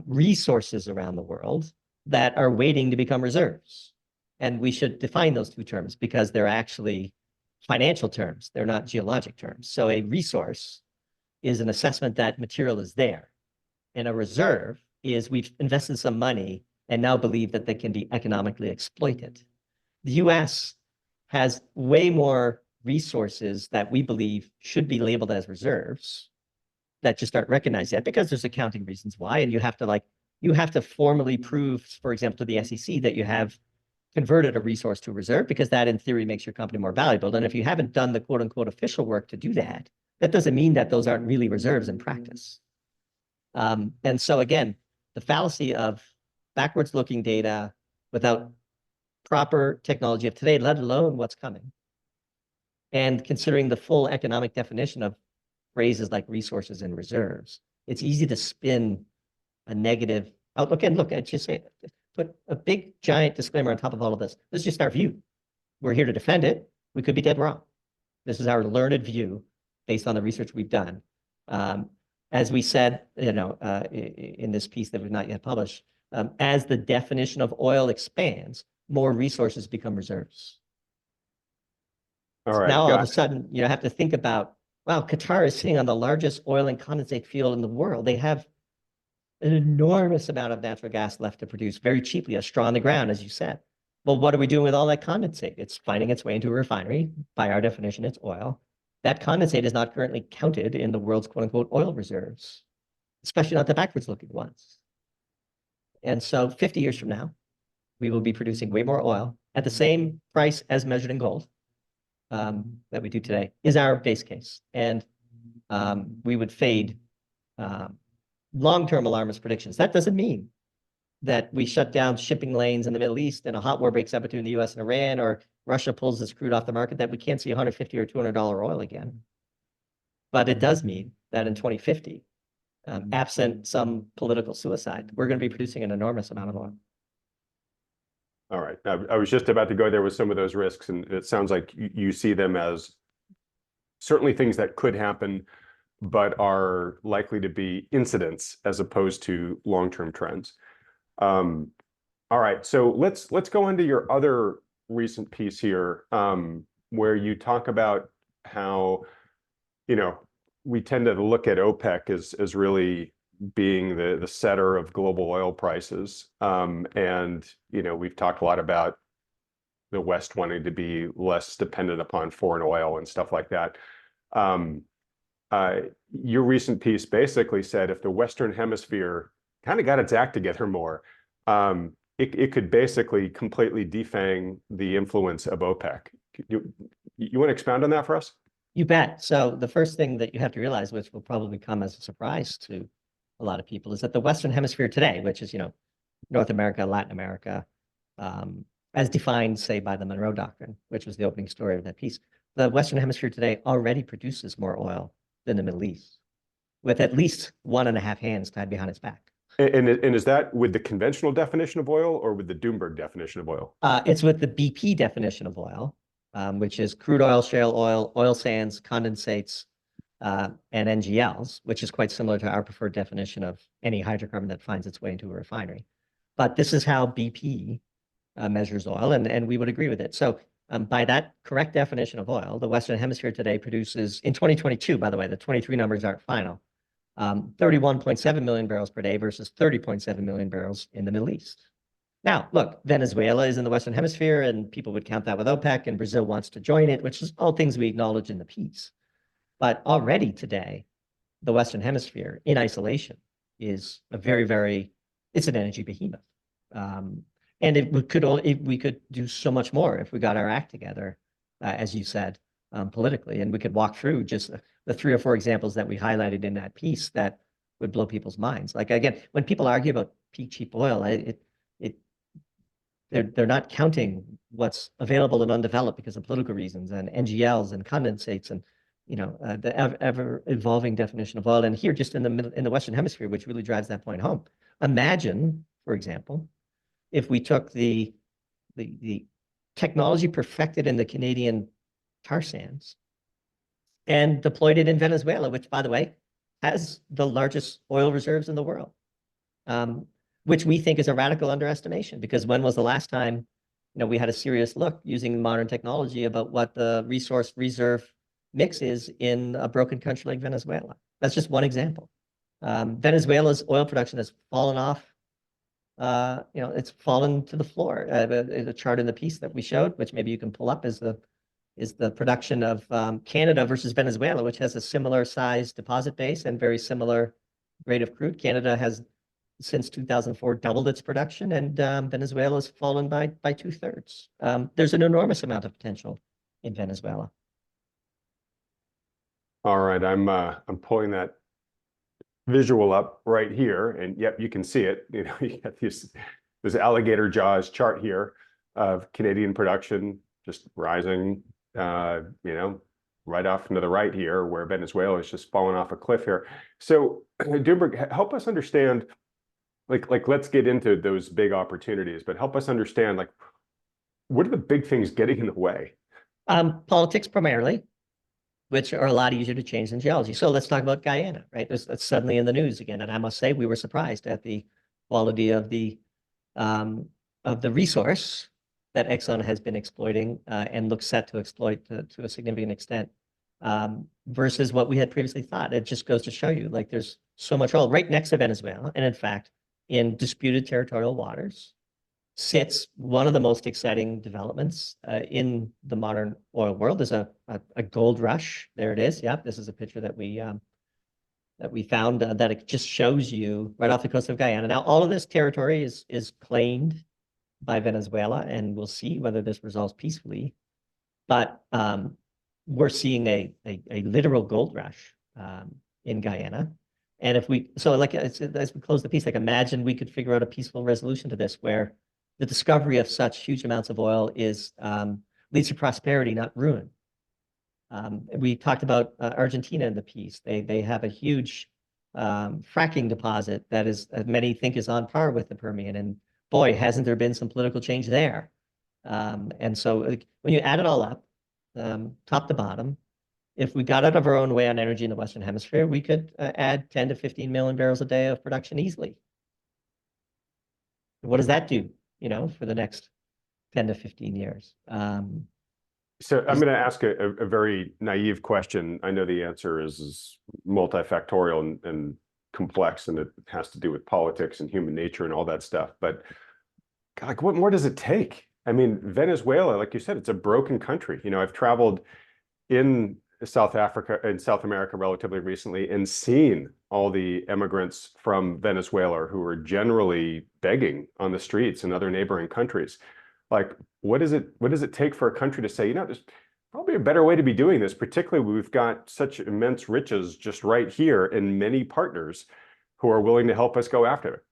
resources around the world that are waiting to become reserves. And we should define those two terms because they're actually financial terms. They're not geologic terms. So a resource is an assessment that material is there. And a reserve is we've invested some money and now believe that they can be economically exploited. The US has way more resources that we believe should be labeled as reserves that just aren't recognized yet because there's accounting reasons why. And you have to formally prove, for example, to the SEC that you have converted a resource to a reserve, because that in theory makes your company more valuable. And if you haven't done the quote unquote official work to do that, that doesn't mean that those aren't really reserves in practice. And so again, the fallacy of backwards looking data without proper technology of today, let alone what's coming, and considering the full economic definition of phrases like resources and reserves, it's easy to spin a negative outlook. And look, I just say, put a big giant disclaimer on top of all of this. This is just our view. We're here to defend it. We could be dead wrong. This is our learned view based on the research we've done. As we said, in this piece that we've not yet published, as the definition of oil expands, more resources become reserves. All right. Now, all of a sudden, you have to think about, wow, Qatar is sitting on the largest oil and condensate field in the world. They have an enormous amount of natural gas left to produce very cheaply, a straw in the ground, as you said. Well, what are we doing with all that condensate? It's finding its way into a refinery. By our definition, it's oil. That condensate is not currently counted in the world's quote unquote oil reserves, especially not the backwards looking ones. And so 50 years from now, we will be producing way more oil at the same price as measured in gold that we do today, is our base case. And we would fade long-term alarmist predictions. That doesn't mean that we shut down shipping lanes in the Middle East and a hot war breaks out between the US and Iran, or Russia pulls this crude off the market, that we can't see $150 or $200 oil again. But it does mean that in 2050, absent some political suicide, we're going to be producing an enormous amount of oil. All right. I was just about to go there with some of those risks, and it sounds like you see them as certainly things that could happen, but are likely to be incidents as opposed to long-term trends. All right. So let's go into your other recent piece here, where you talk about how, we tend to look at OPEC as really being the setter of global oil prices. And, we've talked a lot about the West wanting to be less dependent upon foreign oil and stuff like that. Your recent piece basically said if the Western Hemisphere kind of got its act together more, it could basically completely defang the influence of OPEC. You want to expound on that for us? You bet. So the first thing that you have to realize, which will probably come as a surprise to a lot of people, is that the Western Hemisphere today, which is, North America, Latin America, as defined, say, by the Monroe Doctrine, which was the opening story of that piece, the Western Hemisphere today already produces more oil than the Middle East, with at least 1.5 hands tied behind its back. And is that with the conventional definition of oil or with the Doomberg definition of oil? It's with the BP definition of oil, which is crude oil, shale oil, oil sands, condensates, and NGLs, which is quite similar to our preferred definition of any hydrocarbon that finds its way into a refinery. But this is how BP measures oil, and we would agree with it. So by that correct definition of oil, the Western Hemisphere today produces, in 2022, by the way, the 23 numbers aren't final, 31.7 million barrels per day versus 30.7 million barrels in the Middle East. Now, look, Venezuela is in the Western Hemisphere, and people would count that with OPEC, and Brazil wants to join it, which is all things we acknowledge in the piece. But already today, the Western Hemisphere in isolation is a very, it's an energy behemoth. And we could do so much more if we got our act together, as you said, politically, and we could walk through just the 3 or 4 examples that we highlighted in that piece that would blow people's minds. Like, again, when people argue about peak cheap oil, they're not counting what's available and undeveloped because of political reasons, and NGLs and condensates and the ever evolving definition of oil. And here, just in the Western Hemisphere, which really drives that point home. Imagine, for example, if we took the technology perfected in the Canadian tar sands and deployed it in Venezuela, which, by the way, has the largest oil reserves in the world, which we think is a radical underestimation. Because when was the last time, we had a serious look using modern technology about what the resource reserve mix is in a broken country like Venezuela? That's just one example. Venezuela's oil production has fallen off. It's fallen to the floor. The chart in the piece that we showed, which maybe you can pull up, is the production of Canada versus Venezuela, which has a similar size deposit base and very similar grade of crude. Canada has, since 2004, doubled its production, and Venezuela has fallen by 2/3. There's an enormous amount of potential in Venezuela. All right, I'm pulling that visual up right here, and yep, you can see it. You got this alligator jaws chart here of Canadian production just rising, right off into the right here, where Venezuela is just falling off a cliff here. So, Doomberg, help us understand, like let's get into those big opportunities, but help us understand, like, what are the big things getting in the way? Politics primarily, which are a lot easier to change than geology. So let's talk about Guyana, right? That's suddenly in the news again, and I must say we were surprised at the quality of the resource that Exxon has been exploiting and looks set to exploit to a significant extent versus what we had previously thought. It just goes to show you, like, there's so much oil right next to Venezuela, and in fact, in disputed territorial waters, sits one of the most exciting developments in the modern oil world. There's a gold rush. There it is. Yep, this is a picture that we found that it just shows you right off the coast of Guyana. Now, all of this territory is claimed by Venezuela, and we'll see whether this resolves peacefully. But we're seeing a literal gold rush in Guyana. And as we close the piece, like, imagine we could figure out a peaceful resolution to this, where the discovery of such huge amounts of oil leads to prosperity, not ruin. We talked about Argentina in the piece. They have a huge fracking deposit that is, many think, is on par with the Permian. And boy, hasn't there been some political change there. And so when you add it all up, top to bottom, if we got out of our own way on energy in the Western Hemisphere, we could add 10 to 15 million barrels a day of production easily. What does that do, for the next 10 to 15 years? So I'm going to ask a very naive question. I know the answer is multifactorial and complex, and it has to do with politics and human nature and all that stuff. But God, like, what more does it take? I mean, Venezuela, like you said, it's a broken country. I've traveled in South America relatively recently and seen all the immigrants from Venezuela who are generally begging on the streets in other neighboring countries. Like, what does it take for a country to say, there's probably a better way to be doing this, particularly we've got such immense riches just right here and many partners who are willing to help us go after it?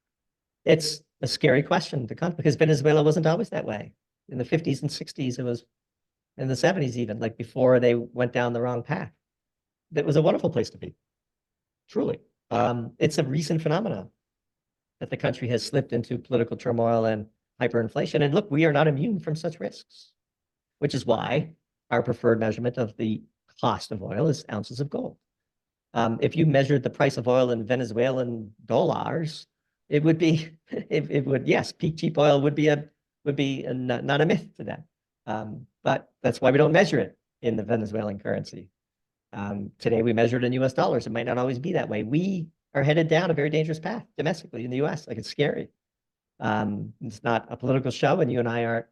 It's a scary question to come, because Venezuela wasn't always that way. In the 50s and 60s, it was, in the 70s even, like before they went down the wrong path. That was a wonderful place to be, truly. It's a recent phenomenon that the country has slipped into political turmoil and hyperinflation. And look, we are not immune from such risks, which is why our preferred measurement of the cost of oil is ounces of gold. If you measured the price of oil in Venezuelan dollars, it would be, yes, peak cheap oil would be not a myth to them. But that's why we don't measure it in the Venezuelan currency. Today we measure it in US dollars. It might not always be that way. We are headed down a very dangerous path domestically in the US. Like, it's scary. It's not a political show, and you and I aren't,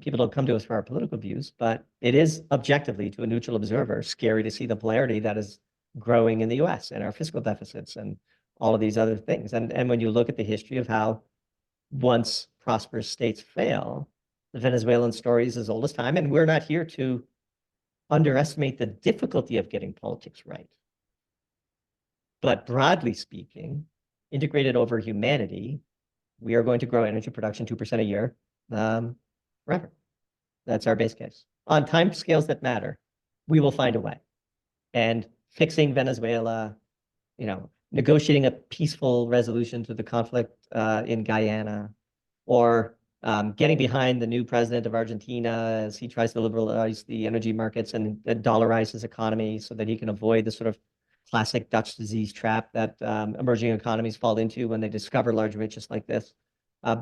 people don't come to us for our political views, but it is objectively, to a neutral observer, scary to see the polarity that is growing in the US and our fiscal deficits and all of these other things. And when you look at the history of how once prosperous states fail, the Venezuelan story is as old as time, and we're not here to underestimate the difficulty of getting politics right. But broadly speaking, integrated over humanity, we are going to grow energy production 2% a year forever. That's our base case. On time scales that matter, we will find a way. And fixing Venezuela, negotiating a peaceful resolution to the conflict in Guyana, or getting behind the new president of Argentina as he tries to liberalize the energy markets and dollarize his economy so that he can avoid the sort of classic Dutch disease trap that emerging economies fall into when they discover large riches like this.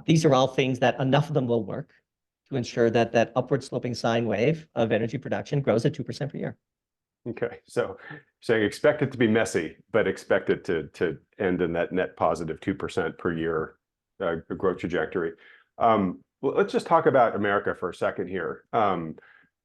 These are all things that enough of them will work to ensure that that upward sloping sine wave of energy production grows at 2% per year. Okay, so expect it to be messy, but expect it to end in that net positive 2% per year growth trajectory. Well, let's just talk about America for a second here.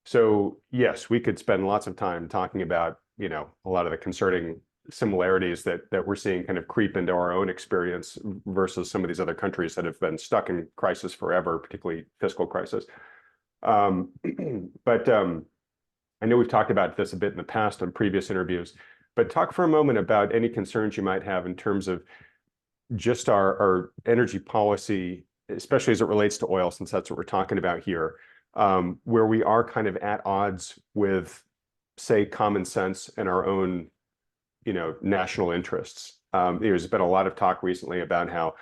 So yes, we could spend lots of time talking about, a lot of the concerning similarities that we're seeing kind of creep into our own experience versus some of these other countries that have been stuck in crisis forever, particularly fiscal crisis. But I know we've talked about this a bit in the past on previous interviews, but talk for a moment about any concerns you might have in terms of just our energy policy, especially as it relates to oil, since that's what we're talking about here, where we are kind of at odds with, say, common sense and our own, national interests. There's been a lot of talk recently about how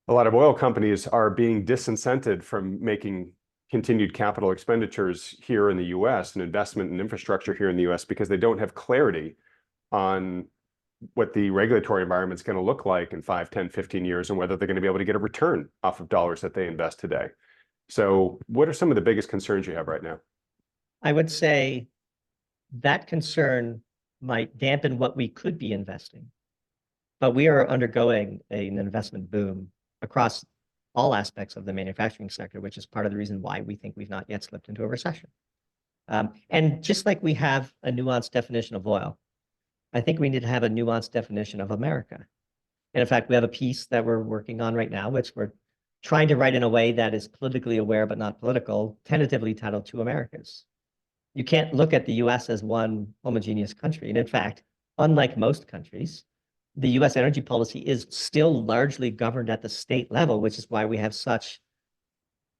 a lot of oil companies are being disincented from making continued capital expenditures here in the US and investment in infrastructure here in the US because they don't have clarity on what the regulatory environment is going to look like in 5, 10, 15 years and whether they're going to be able to get a return off of dollars that they invest today. So what are some of the biggest concerns you have right now? I would say that concern might dampen what we could be investing, but we are undergoing an investment boom across all aspects of the manufacturing sector, which is part of the reason why we think we've not yet slipped into a recession. And just like we have a nuanced definition of oil, I think we need to have a nuanced definition of America. And in fact, we have a piece that we're working on right now, which we're trying to write in a way that is politically aware but not political, tentatively titled Two Americas. You can't look at the US as one homogeneous country. And in fact, unlike most countries, the US energy policy is still largely governed at the state level, which is why we have such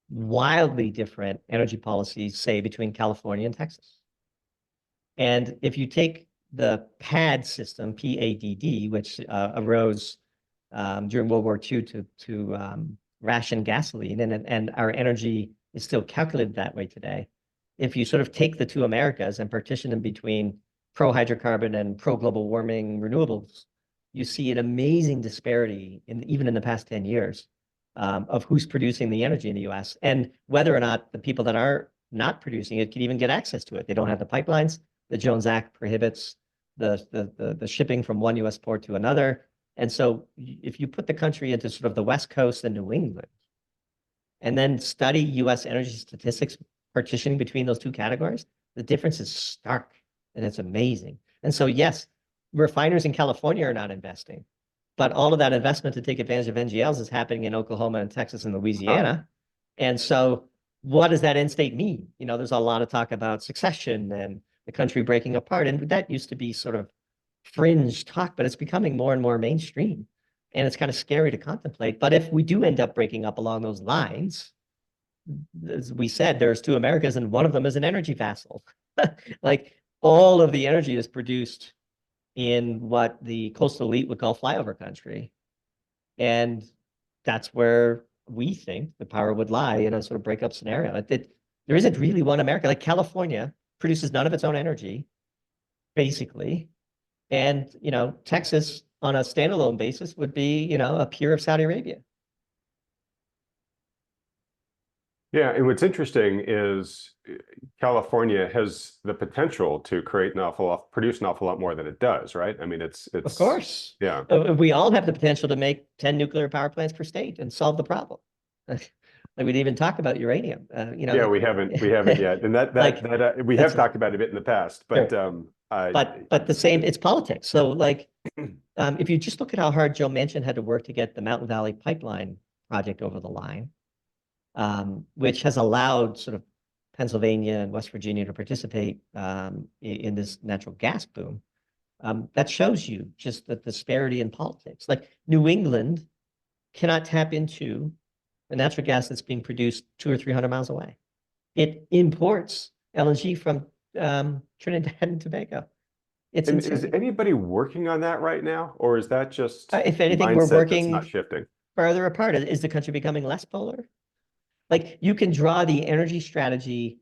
wildly different energy policies, say, between California and Texas. And if you take the PAD system, PADD, which arose during World War II to ration gasoline, and our energy is still calculated that way today. If you sort of take the two Americas and partition them between pro-hydrocarbon and pro-global warming renewables, you see an amazing disparity even in the past 10 years of who's producing the energy in the US and whether or not the people that are not producing it can even get access to it. They don't have the pipelines. The Jones Act prohibits the shipping from one US port to another. And so if you put the country into sort of the West Coast and New England, and then study US energy statistics partitioning between those two categories, the difference is stark and it's amazing. And so, yes, refiners in California are not investing, but all of that investment to take advantage of NGLs is happening in Oklahoma and Texas and Louisiana. And so what does that end state mean? There's a lot of talk about succession and the country breaking apart. And that used to be sort of fringe talk, but it's becoming more and more mainstream. And it's kind of scary to contemplate. But if we do end up breaking up along those lines, as we said, there's two Americas and one of them is an energy vassal. Like all of the energy is produced in what the coastal elite would call flyover country. And that's where we think the power would lie in a sort of breakup scenario. There isn't really one America. Like California produces none of its own energy, basically. And, Texas on a standalone basis would be, a peer of Saudi Arabia. Yeah, and what's interesting is California has the potential to produce an awful lot more than it does, right? I mean, it's of course, yeah. We all have the potential to make 10 nuclear power plants per state and solve the problem. Like we didn't even talk about uranium. Yeah, we haven't yet, and that we have talked about it a bit in the past, but sure. But the same, it's politics. So if you just look at how hard Joe Manchin had to work to get the Mountain Valley Pipeline project over the line, which has allowed sort of Pennsylvania and West Virginia to participate in this natural gas boom. That shows you just the disparity in politics. Like New England cannot tap into the natural gas that's being produced 200 or 300 miles away. It imports LNG from Trinidad and Tobago. It's And is insane. anybody working on that right now, or is that just If a anything, we're mindset that's not working shifting? farther apart. Is the country becoming less polar? Like you can draw the energy strategy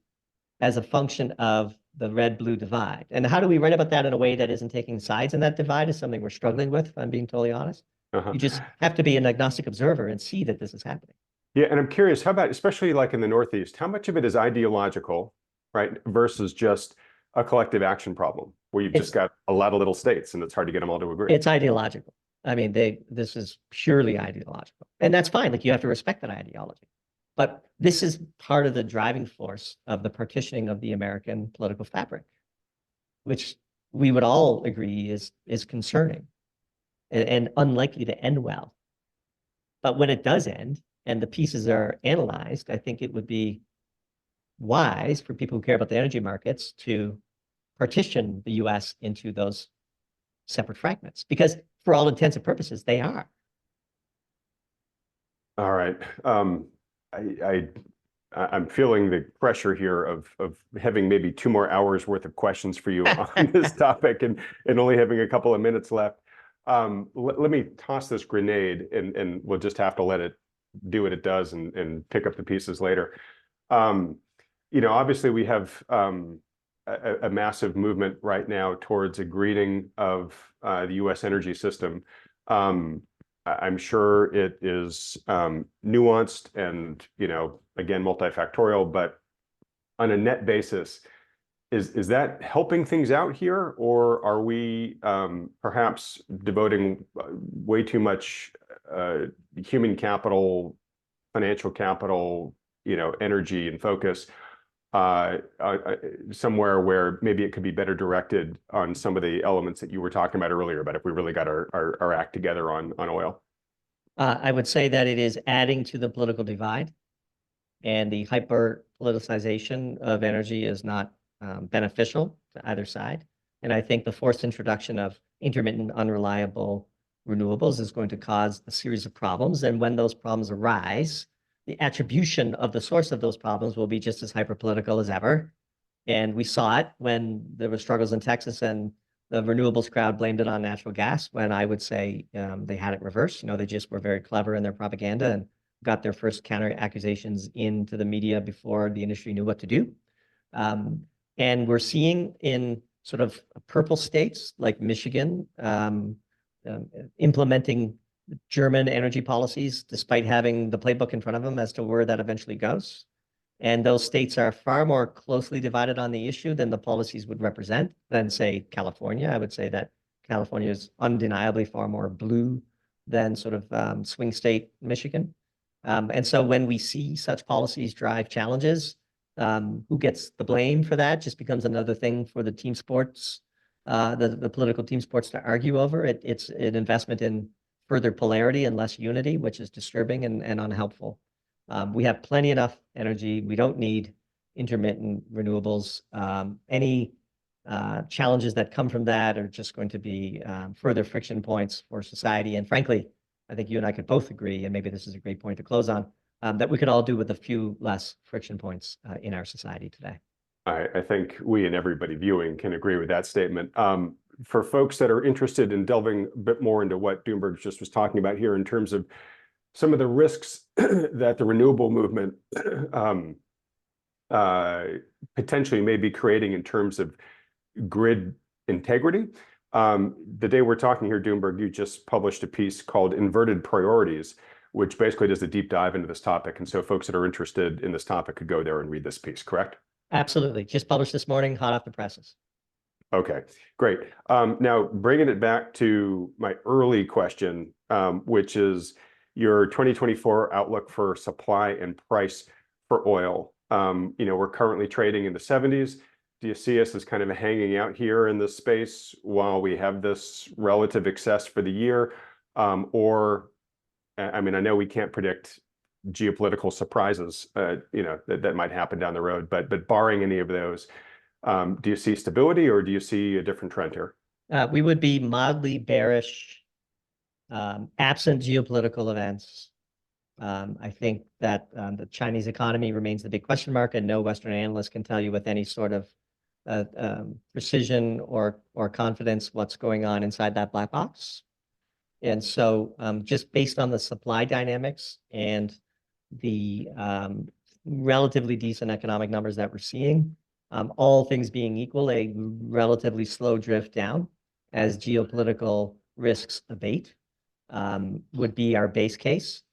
as a function of the red-blue divide. And how do we write about that in a way that isn't taking sides in that divide is something we're struggling with, if I'm being totally honest. Uh-huh. You just have to be an agnostic observer and see that this is happening. Yeah, and I'm curious, how about, especially like in the Northeast, how much of it is ideological, right, versus just a collective action problem where you've just got a lot of little states and it's hard to get them all to agree? It's ideological. I mean, this is purely ideological. And that's fine. Like you have to respect that ideology. But this is part of the driving force of the partitioning of the American political fabric, which we would all agree is concerning and unlikely to end well. But when it does end and the pieces are analyzed, I think it would be wise for people who care about the energy markets to partition the US into those separate fragments, because for all intents and purposes, they are. All right. I'm feeling the pressure here of having maybe 2 more hours worth of questions for you on this topic and only having a couple of minutes left. Let me toss this grenade and we'll just have to let it do what it does and pick up the pieces later. Obviously we have a massive movement right now towards a greening of the US energy system. I'm sure it is nuanced and, again, multifactorial, but on a net basis, is that helping things out here, or are we perhaps devoting way too much human capital, financial capital, energy and focus somewhere where maybe it could be better directed on some of the elements that you were talking about earlier, about if we really got our act together on oil? I would say that it is adding to the political divide, and the hyper politicization of energy is not beneficial to either side. And I think the forced introduction of intermittent, unreliable renewables is going to cause a series of problems. And when those problems arise, the attribution of the source of those problems will be just as hyper-political as ever. And we saw it when there were struggles in Texas and the renewables crowd blamed it on natural gas, when I would say they had it reversed. They just were very clever in their propaganda and got their first counter accusations into the media before the industry knew what to do. And we're seeing in sort of purple states like Michigan implementing German energy policies, despite having the playbook in front of them as to where that eventually goes. And those states are far more closely divided on the issue than the policies would represent than, say, California. I would say that California is undeniably far more blue than sort of swing state Michigan. And so when we see such policies drive challenges, who gets the blame for that just becomes another thing for the team sports, the political team sports to argue over. It's an investment in further polarity and less unity, which is disturbing and unhelpful. We have plenty enough energy. We don't need intermittent renewables. Any challenges that come from that are just going to be further friction points for society. And frankly, I think you and I could both agree, and maybe this is a great point to close on, that we could all do with a few less friction points in our society today. I think we and everybody viewing can agree with that statement. For folks that are interested in delving a bit more into what Doomberg just was talking about here in terms of some of the risks that the renewable movement potentially may be creating in terms of grid integrity. The day we're talking here, Doomberg, you just published a piece called Inverted Priorities, which basically does a deep dive into this topic. And so folks that are interested in this topic could go there and read this piece, correct? Absolutely. Just published this morning, hot off the presses. Okay, great. Now, bringing it back to my early question, which is your 2024 outlook for supply and price for oil. We're currently trading in the 70s. Do you see us as kind of hanging out here in this space while we have this relative excess for the year? Or, I mean, I know we can't predict geopolitical surprises, that might happen down the road, but barring any of those, do you see stability or do you see a different trend here? We would be mildly bearish, absent geopolitical events. I think that the Chinese economy remains the big question mark, and no Western analyst can tell you with any sort of precision or confidence what's going on inside that black box. And so just based on the supply dynamics and the relatively decent economic numbers that we're seeing, all things being equal, a relatively slow drift down as geopolitical risks abate would be our base case.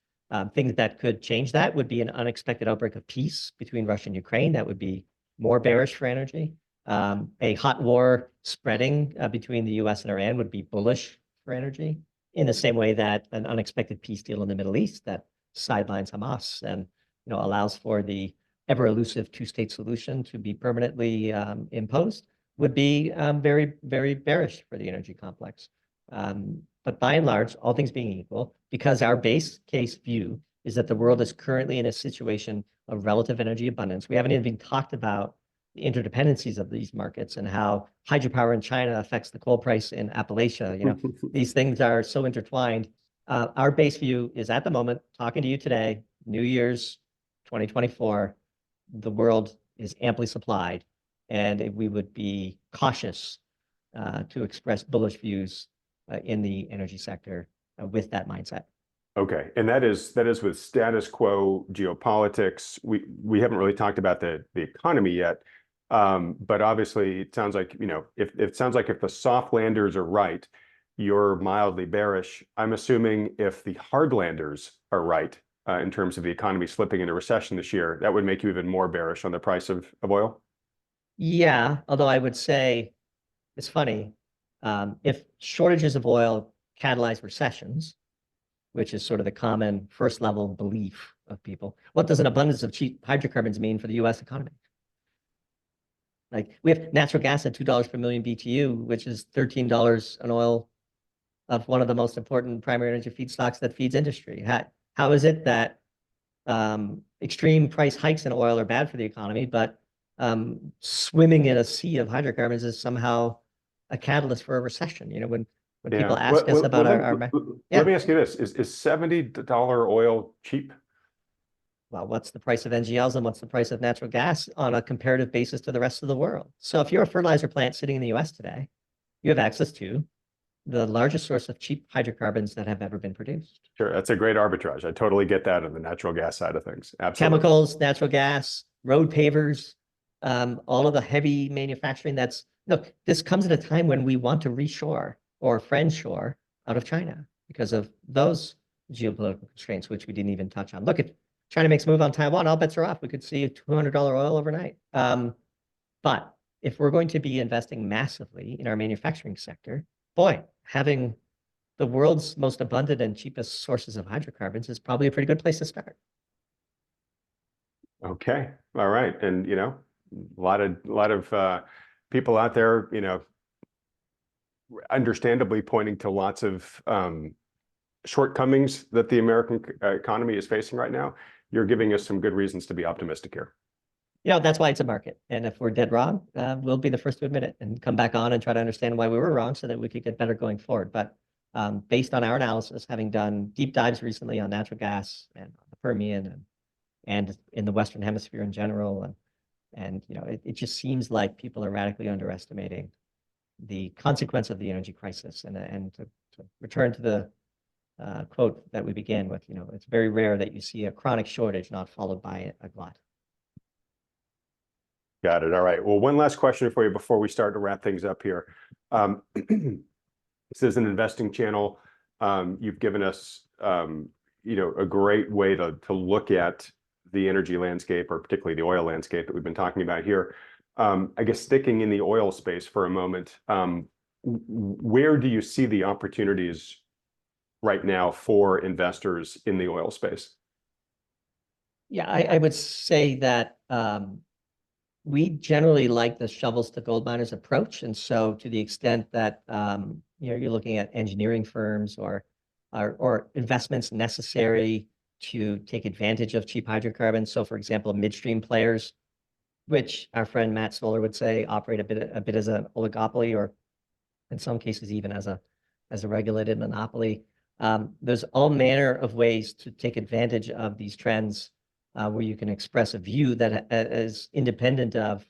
Things that could change that would be an unexpected outbreak of peace between Russia and Ukraine. That would be more bearish for energy. A hot war spreading between the US and Iran would be bullish for energy, in the same way that an unexpected peace deal in the Middle East that sidelines Hamas and allows for the ever elusive two-state solution to be permanently imposed would be very, very bearish for the energy complex. But by and large, all things being equal, because our base case view is that the world is currently in a situation of relative energy abundance. We haven't even talked about the interdependencies of these markets and how hydropower in China affects the coal price in Appalachia. These things are so intertwined. Our base view is at the moment, talking to you today, New Year's 2024, the world is amply supplied, and we would be cautious to express bullish views in the energy sector with that mindset. Okay, and that is with status quo geopolitics. We haven't really talked about the economy yet, but obviously it sounds like if the soft landers are right, you're mildly bearish. I'm assuming if the hard landers are right in terms of the economy slipping into recession this year, that would make you even more bearish on the price of oil. Yeah, although I would say it's funny, if shortages of oil catalyze recessions, which is sort of the common first level belief of people, what does an abundance of cheap hydrocarbons mean for the US economy? Like, we have natural gas at $2 per million BTU, which is $13 an oil of one of the most important primary energy feedstocks that feeds industry. How is it that extreme price hikes in oil are bad for the economy, but swimming in a sea of hydrocarbons is somehow a catalyst for a recession? When people ask us about let me ask you this: is $70 oil cheap? Well, what's the price of NGLs and what's the price of natural gas on a comparative basis to the rest of the world? So if you're a fertilizer plant sitting in the US today, you have access to the largest source of cheap hydrocarbons that have ever been produced. Sure, that's a great arbitrage. I totally get that on the natural gas side of things. Absolutely. Chemicals, natural gas, road pavers, all of the heavy manufacturing. Look, this comes at a time when we want to reshore or friendshore out of China because of those geopolitical constraints, which we didn't even touch on. Look, if China makes a move on Taiwan, all bets are off. We could see $200 oil overnight. But if we're going to be investing massively in our manufacturing sector, boy, having the world's most abundant and cheapest sources of hydrocarbons is probably a pretty good place to start. Okay, all right, and a lot of people out there, understandably pointing to lots of shortcomings that the American economy is facing right now. You're giving us some good reasons to be optimistic here. That's why it's a market. And if we're dead wrong, we'll be the first to admit it and come back on and try to understand why we were wrong so that we could get better going forward. But based on our analysis, having done deep dives recently on natural gas and the Permian and in the Western Hemisphere in general, and it just seems like people are radically underestimating the consequence of the energy crisis. And to return to the quote that we began with, it's very rare that you see a chronic shortage not followed by a glut. Got it. All right. Well, one last question for you before we start to wrap things up here. This is an investing channel. You've given us, a great way to look at the energy landscape, or particularly the oil landscape that we've been talking about here. I guess sticking in the oil space for a moment, where do you see the opportunities right now for investors in the oil space? Yeah, I would say that we generally like the shovels to gold miners approach. And so to the extent that you're looking at engineering firms or investments necessary to take advantage of cheap hydrocarbons. So for example, midstream players, which our friend Matt Stoller would say operate a bit as an oligopoly, or in some cases even as a regulated monopoly. There's all manner of ways to take advantage of these trends where you can express a view that is independent of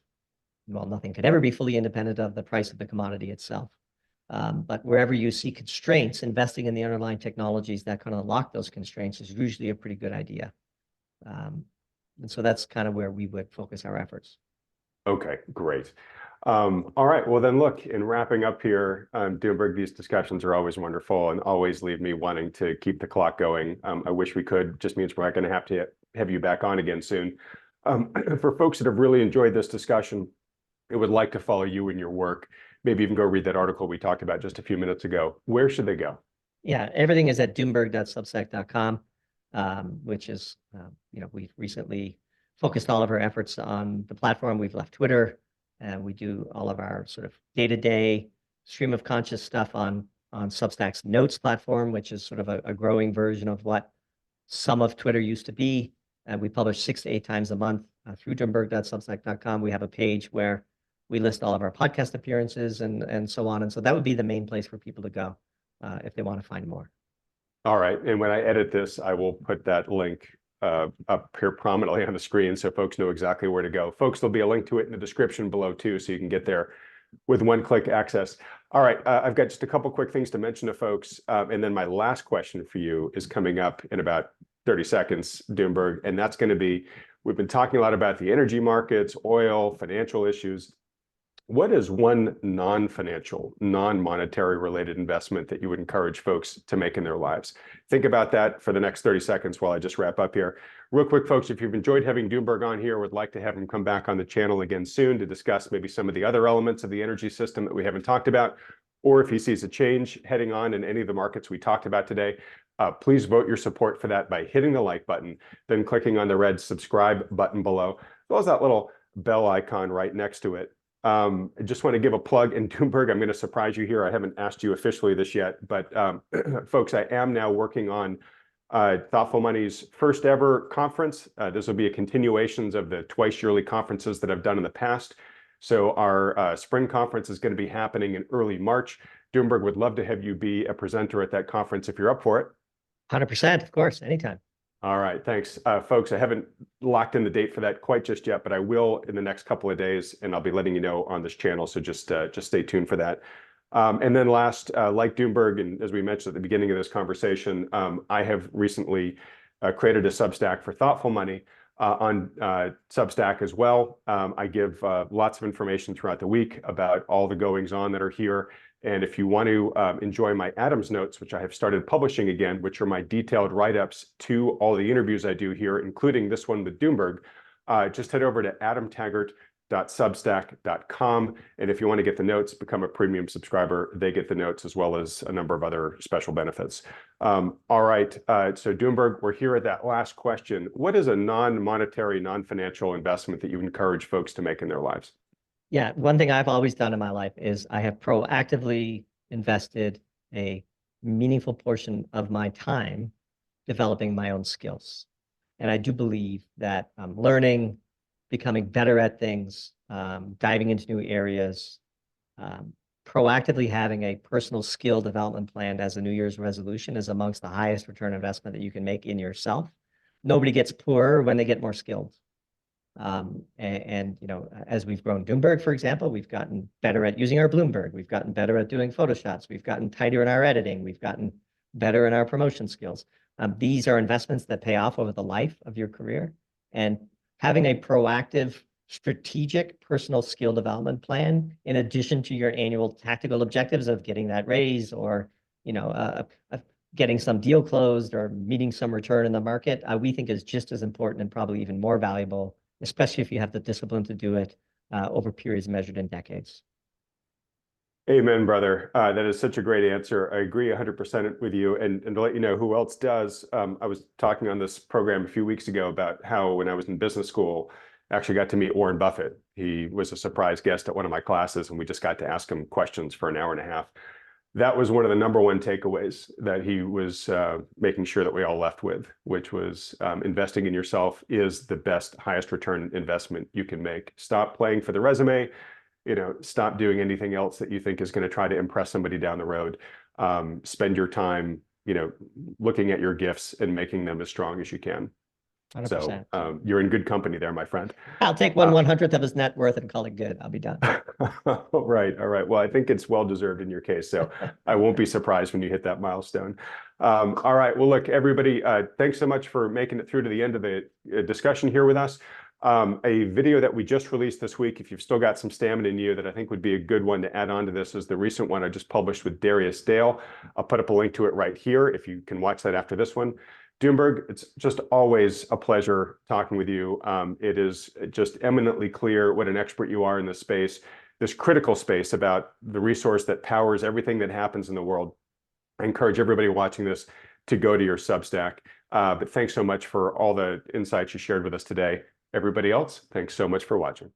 well, nothing could ever be fully independent of the price of the commodity itself. But wherever you see constraints, investing in the underlying technologies that kind of unlock those constraints is usually a pretty good idea. And so that's kind of where we would focus our efforts. Okay, great. All right, well then look, in wrapping up here, Doomberg, these discussions are always wonderful and always leave me wanting to keep the clock going. I wish we could, just means we're not going to have you back on again soon. For folks that have really enjoyed this discussion and would like to follow you in your work, maybe even go read that article we talked about just a few minutes ago, where should they go? Yeah, everything is at doomberg.substack.com, which is, we've recently focused all of our efforts on the platform. We've left Twitter, and we do all of our sort of day-to-day stream of conscious stuff on Substack's Notes platform, which is sort of a growing version of what some of Twitter used to be. We publish 6 to 8 times a month through doomberg.substack.com. We have a page where we list all of our podcast appearances and so on. And so that would be the main place for people to go if they want to find more. All right, and when I edit this, I will put that link up here prominently on the screen so folks know exactly where to go. Folks, there'll be a link to it in the description below too, so you can get there with one-click access. All right, I've got just a couple quick things to mention to folks, and then my last question for you is coming up in about 30 seconds, Doomberg, and that's going to be, we've been talking a lot about the energy markets, oil, financial issues. What is one non-financial, non-monetary related investment that you would encourage folks to make in their lives? Think about that for the next 30 seconds while I just wrap up here. Real quick, folks, if you've enjoyed having Doomberg on here, would like to have him come back on the channel again soon to discuss maybe some of the other elements of the energy system that we haven't talked about, or if he sees a change heading on in any of the markets we talked about today, please vote your support for that by hitting the like button, then clicking on the red subscribe button below, as well as that little bell icon right next to it. I just want to give a plug, and Doomberg, I'm going to surprise you here. I haven't asked you officially this yet, but folks, I am now working on Thoughtful Money's first ever conference. This will be a continuation of the twice yearly conferences that I've done in the past. So our spring conference is going to be happening in early March. Doomberg would love to have you be a presenter at that conference if you're up for it. 100%, of course, anytime. All right, thanks. Folks, I haven't locked in the date for that quite just yet, but I will in the next couple of days, and I'll be letting you know on this channel, so just stay tuned for that. And then last, like Doomberg, and as we mentioned at the beginning of this conversation, I have recently created a Substack for Thoughtful Money on Substack as well. I give lots of information throughout the week about all the goings-on that are here. And if you want to enjoy my Adams notes, which I have started publishing again, which are my detailed write-ups to all the interviews I do here, including this one with Doomberg, just head over to adamtaggart.substack.com. And if you want to get the notes, become a premium subscriber. They get the notes as well as a number of other special benefits. All right, so Doomberg, we're here at that last question. What is a non-monetary, non-financial investment that you encourage folks to make in their lives? Yeah, one thing I've always done in my life is I have proactively invested a meaningful portion of my time developing my own skills. And I do believe that learning, becoming better at things, diving into new areas, proactively having a personal skill development plan as a New Year's resolution is amongst the highest return investment that you can make in yourself. Nobody gets poorer when they get more skilled. As we've grown Doomberg, for example, we've gotten better at using our Bloomberg. We've gotten better at doing photo shots. We've gotten tighter in our editing. We've gotten better in our promotion skills. These are investments that pay off over the life of your career. And having a proactive, strategic personal skill development plan, in addition to your annual tactical objectives of getting that raise or, getting some deal closed or meeting some return in the market, we think is just as important and probably even more valuable, especially if you have the discipline to do it over periods measured in decades. Amen, brother. That is such a great answer. I agree 100% with you. And to let you know who else does, I was talking on this program a few weeks ago about how when I was in business school, I actually got to meet Warren Buffett. He was a surprise guest at one of my classes, and we just got to ask him questions for an hour and a half. That was one of the number one takeaways that he was making sure that we all left with, which was investing in yourself is the best, highest return investment you can make. Stop playing for the resume, stop doing anything else that you think is going to try to impress somebody down the road. Spend your time, looking at your gifts and making them as strong as you can. So 100%. you're in good company there, my friend. I'll take 1/100th of his net worth and call it good. I'll be done. All right. All right. Well, I think it's well-deserved in your case, so I won't be surprised when you hit that milestone. All right. Well, look, everybody, thanks so much for making it through to the end of the discussion here with us. A video that we just released this week, if you've still got some stamina in you, that I think would be a good one to add on to this, is the recent one I just published with Darius Dale. I'll put up a link to it right here if you can watch that after this one. Doomberg, it's just always a pleasure talking with you. It is just eminently clear what an expert you are in this space, this critical space about the resource that powers everything that happens in the world. I encourage everybody watching this to go to your Substack. But thanks so much for all the insights you shared with us today. Everybody else, thanks so much for watching.